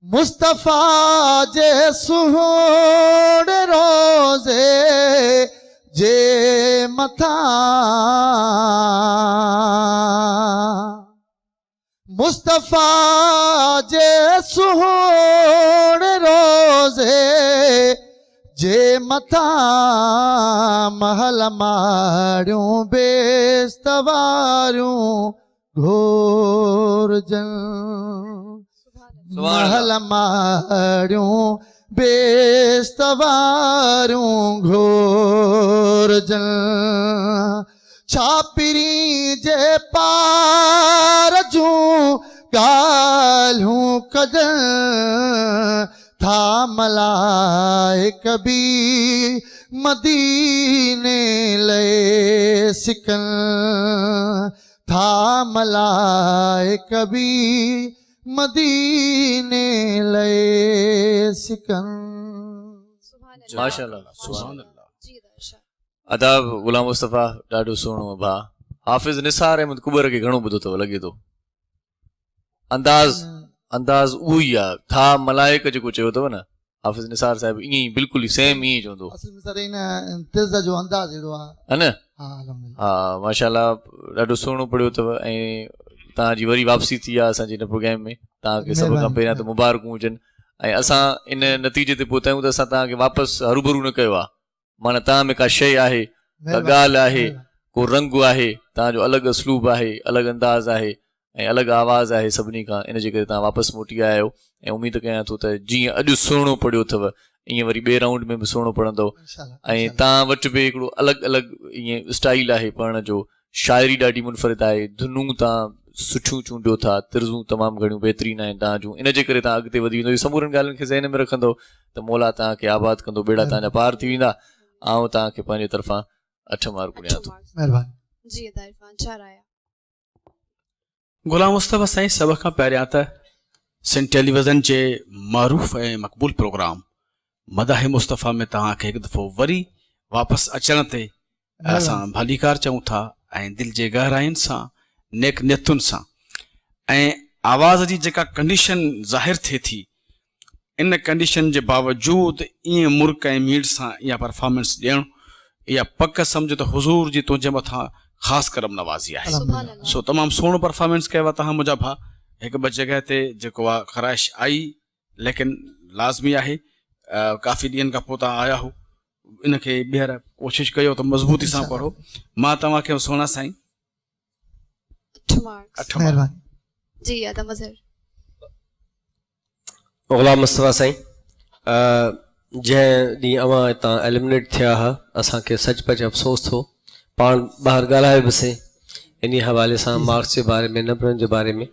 मुस्तफ़ा जे सुहोड़े रोज़े जे मथा मुस्तफ़ा जे सुहोड़े रोज़े जे मथा महल मारियूं बेस्तवारियूं घोरजन महल मारियूं बेस्तवारियूं घोरजन छापिरी जे पार जूं गाल्हियूं कजन था मलाइक भी मदीने ले सिकन था मलाइक भी मदीने ले सिकन। माशाअल्लाह, सुभान अल्लाह। अदाब ग़ुलाम मुस्तफ़ा ॾाढो सुहिणो भा। हाफ़िज़ निसार अहमद कुबर खे घणो ॿुधो अथव लॻे थो। अंदाज़ उहो ई आहे, था मलाइक जेको चयो अथव न हाफ़िज़ निसार साहिब ईअं ई बिल्कुलु ई सेम ईअं ई चवंदो है न। हा माशाअल्लाह ॾाढो सुहिणो पढ़ियो अथव ऐं तव्हांजी वरी वापसी थी आहे असांजे हिन प्रोग्राम में। तव्हांखे सभ खां पहिरियां त मुबारकूं हुजनि ऐं असां इन नतीजे ते पहुता आहियूं त असां तव्हांखे वापसि हरूभरू न कयो आहे। माना तव्हां में का शइ आहे, का ॻाल्हि आहे, को रंग आहे, तव्हांजो अलॻि असलूब आहे, अलॻि अंदाज़ आहे ऐं अलॻि आवाज़ आहे सभिनी खां। इन जे करे तव्हां वापसि मोटी आया आहियो ऐं उमेदु कयां थो त जीअं अॼु सुहिणो पढ़ियो अथव ईअं वरी ॿिए राउंड में बि सुहिणो पढ़ंदव। ऐं तव्हां वटि बि हिकिड़ो अलॻि अलॻि ईअं स्टाइल आहे पढ़ण जो, शाइरी ॾाढी मुनफ़रिद आहे, धुनूं तव्हां सुठियूं चूंडियो था, तिर्ज़ूं तमामु घणियूं बहितरीनु आहिनि तव्हां जूं। इन जे करे तव्हां अॻिते वधी वेंदो, समूरनि ॻाल्हियुनि खे ज़हन में रखंदो त मौला तव्हांखे आबाद कंदो, बेड़ा तव्हांजा पार थी वेंदा। आउं तव्हांखे पंहिंजे तरफ़ां 8 मार्क ॾियां थो। ग़ुलाम मुस्तफ़ा साईं, सभ खां पहिरियां त सिंध टेलीविज़न जे मरूफ़ ऐं मक़बूल प्रोग्राम मदाह मुस्तफ़ा में तव्हांखे हिकु दफ़ो वरी वापसि अचण ते असां भलीकार चऊं था ऐं दिलि जे गहराइनि सां नेक नियतुनि सां ऐं आवाज़ जी जेका कंडीशन ज़ाहिर थिए थी इन कंडीशन जे बावजूदि ईअं मुर्क ऐं मीड सां इहा परफॉर्मेंस ॾियणु इहा पक सम्झो त हुज़ूर जी तुंहिंजे मथां ख़ासि करम नवाज़ी आहे। सो तमामु सुहिणो परफॉर्मेंस कयो आहे तव्हां मुंहिंजा भाउ। हिकु ॿ जॻह ते जेको आहे ख़राइश आई लेकिन लाज़मी आहे, काफ़ी ॾींहंनि खां पोइ तव्हां आया हो, इनखे ॿीहर कोशिशि कयो त मज़बूती सां पढ़ो। मां तव्हांखे सुहिणा साईं 8 मार्क। जी आदम अज़हर। ग़ुलाम मुस्तफ़ा साईं, जंहिं ॾींहुं अवां हितां एलिमिनेट थिया हुआ असांखे सचपच अफ़सोस थियो। पाण ॿाहिरि ॻाल्हायोसीं इन हवाले सां मार्क्स जे बारे में, नंबरनि जे बारे में,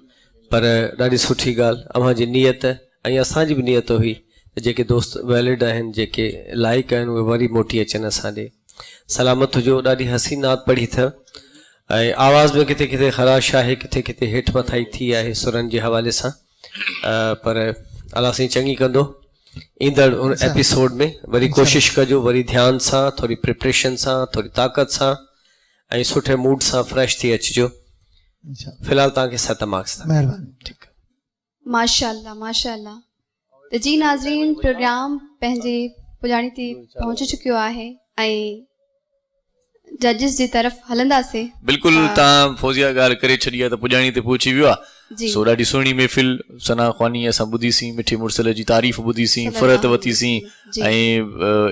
पर ॾाढी सुठी ॻाल्हि अव्हां जी नियत ऐं असांजी बि नियत हुई त जेके दोस्त वैलिड आहिनि जेके लाइक आहिनि उहे वरी मोटी अचनि असां ॾे। सलामत हुजो। ॾाढी हसीन नात पढ़ी अथव ऐं आवाज़ में किथे किथे ख़राश आहे, किथे किथे हेठि मथाई थी आहे सुरनि जे हवाले सां, पर अलाह साईं चङी कंदो। ईंदड़ उन एपिसोड में वरी कोशिशि कजो, वरी ध्यान सां, थोरी प्रिपरेशन सां, थोरी ताक़त सां ऐं सुठे मूड सां फ्रेश थी अचिजो। फ़िलहाल तव्हांखे 7 मार्क्स। महिरबानी। ठीकु आहे। माशाअल्लाह माशाअल्लाह। त जी नाज़रीन, प्रोग्राम पंहिंजे पुॼाणी ते पहुची चुकियो आहे ऐं जजिस जी तरफ़ हलंदासीं। बिल्कुलु तव्हां फौजिया ॻाल्हि करे छॾी आहे त पुॼाणी ते पहुची वियो आहे। सो ॾाढी सुहिणी महफ़िल सना ख़्वानी असां ॿुधीसीं, मिठे मुड़सल जी तारीफ़ ॿुधीसीं, फ़रत वरितीसीं ऐं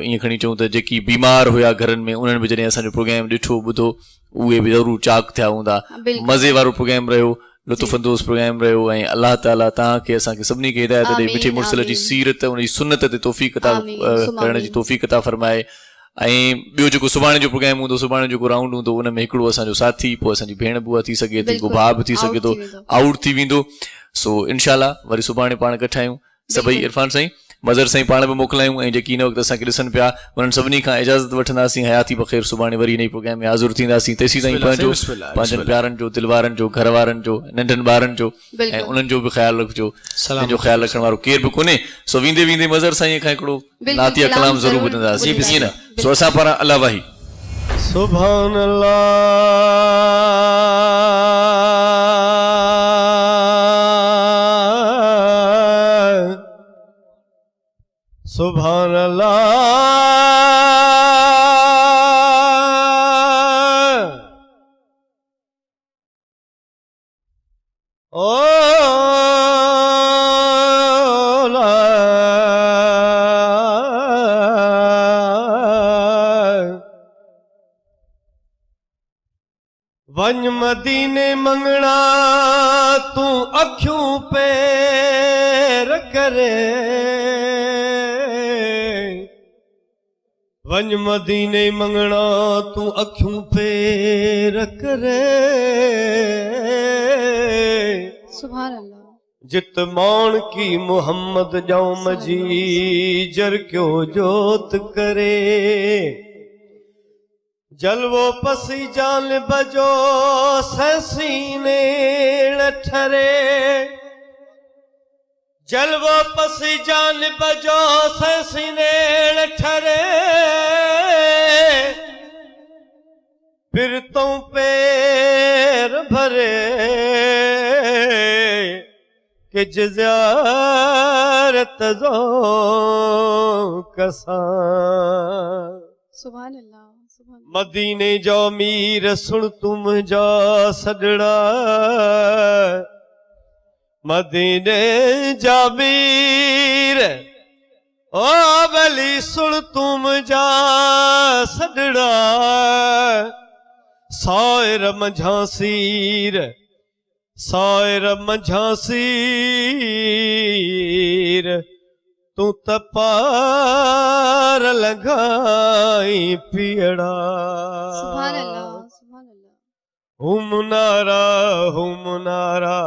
ईअं खणी चऊं त जेकी बीमार हुया घरनि में उन्हनि बि जॾहिं असांजो प्रोग्राम ॾिठो ॿुधो उहे बि ज़रूरु चाक थिया हूंदा। मज़े वारो प्रोग्राम रहियो, लुत्फ़अंदोज़ प्रोग्राम रहियो ऐं अलाह ताला तव्हांखे असांखे सभिनी खे हिदायत ॾे, मिठे मुड़सल जी सीरत उन जी सुन्नत ते तौफ़ीक़ अता करण जी तौफ़ीक़ अता फ़रमाए। ऐं ॿियो जेको सुभाणे जो प्रोग्राम हूंदो, सुभाणे जेको राउंड हूंदो, उन में हिकिड़ो असांजो साथी, पोइ असांजी भेण बुआ थी सघे थी, को भाउ बि थी सघे थो, आउट थी वेंदो। सो इनशाला वरी सुभाणे पाण गॾु आहियूं सभई। इरफान साईं, मज़र साईं पाण बि मोकिलायूं ऐं जेकी इन वक़्तु असांखे ॾिसनि पिया उन्हनि सभिनी खां इजाज़त वठंदासीं। हयाती बख़ैर। सुभाणे वरी नई प्रोग्राम में हाज़ुर थींदासीं। तेसीं ताईं पंहिंजो प्यारनि जो, दिलवारनि जो, घर वारनि जो, नंढनि ॿारनि जो ऐं उन्हनि जो बि ख़्यालु रखिजो। जो ख़्यालु रखण वारो केर बि कोन्हे। सो वेंदे वेंदे मज़र साईं खां हिकिड़ो नातिया कलाम ज़रूरु ॿुधंदासीं, ईअं न। सो असां पारां अल्लाह वाही। सुभान अल्लाह सुभान अल्लाह ओ वञ मदीने मंगणा तूं अखियूं पैर करे, वञ मदीने मंगणा तूं अखियूं पैर करे। सुभान अल्लाह। जित माण की मोहम्मद जौम जी जर क्यों जोत करे, जलवो पसी जान बजो ससीने ठरे, जलवो पसी जान बजो ससीने ठरे, फिर तुम पैर भरे कि जियारत जो कसा। सुभान अल्लाह। मदीने जो मीर सुन तुम जा सदड़ा, मदीने जा मीर ओ वली सुन तुम जा सदड़ा, सायर मंझासीर सायर मंझासीर तू त पार लगाई पियड़ा। सुभान अल्लाह सुभान अल्लाह। हुमनारा हुमनारा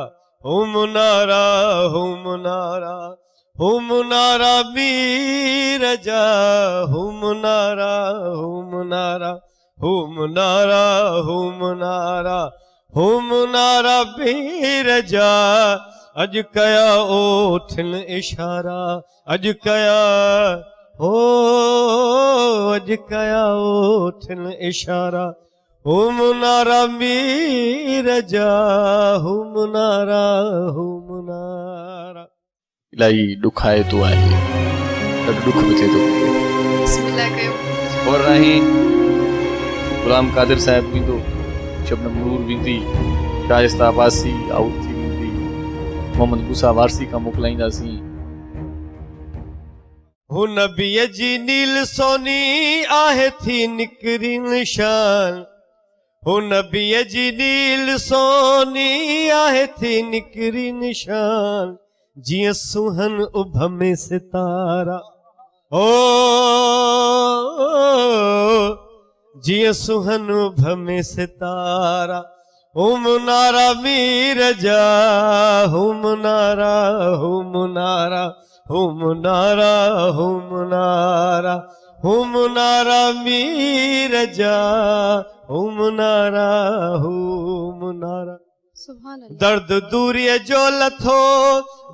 हुमनारा हुमनारा हुमनारा मीर जा, हुमनारा हुमनारा हुमनारा हुमनारा हुमनारा मीर जा। अज कया ओठन इशारा, अज कया हो अज कया ओठन इशारा, हुमनारा मीर जा, हुमनारा हुमनारा। इलाही ॾुख आहे तो आहे, ॾाढो ॾुख बि थिए थो। बिस्मिल्लाह कयो। और राही गुलाम कादिर साहिब वेंदो, शबनम नूर वेंदी, शाइस्ता अब्बासी आउट थी वेंदी, मोहम्मद मूसा वारसी का मोकिलाईंदासीं। हो नबीअ जी नील सोनी आहे थी निकरी निशान, हो नबीअ जी नील सोनी आहे थी निकरी निशान, जियां सुहन उभ में सितारा, ओ जियां सुहन उभ में सितारा, हुमनारा मीर जा हुमनारा हुमनारा हुमनारा हुमनारा हुमनारा मीर जा हुमनारा हुमनारा सुभान अल्लाह। दर्द दूरिय जो लथो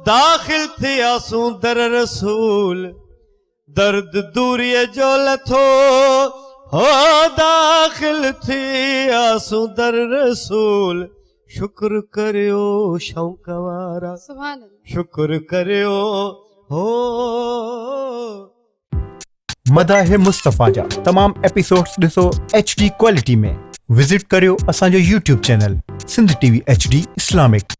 दाखिल थी आंसू दर रसूल दर्द दूरिय जो लथो हो दाखिल थी आंसू दर रसूल शुक्र करियो शौक़ वारा सुभान अल्लाह। शुक्र करियो हो मदाह मुस्तफ़ा जा तमाम एपिसोड्स ॾिसो HD क्वालिटी में। विजिट करियो असांजो YouTube channel Sindh TV HD Islamic.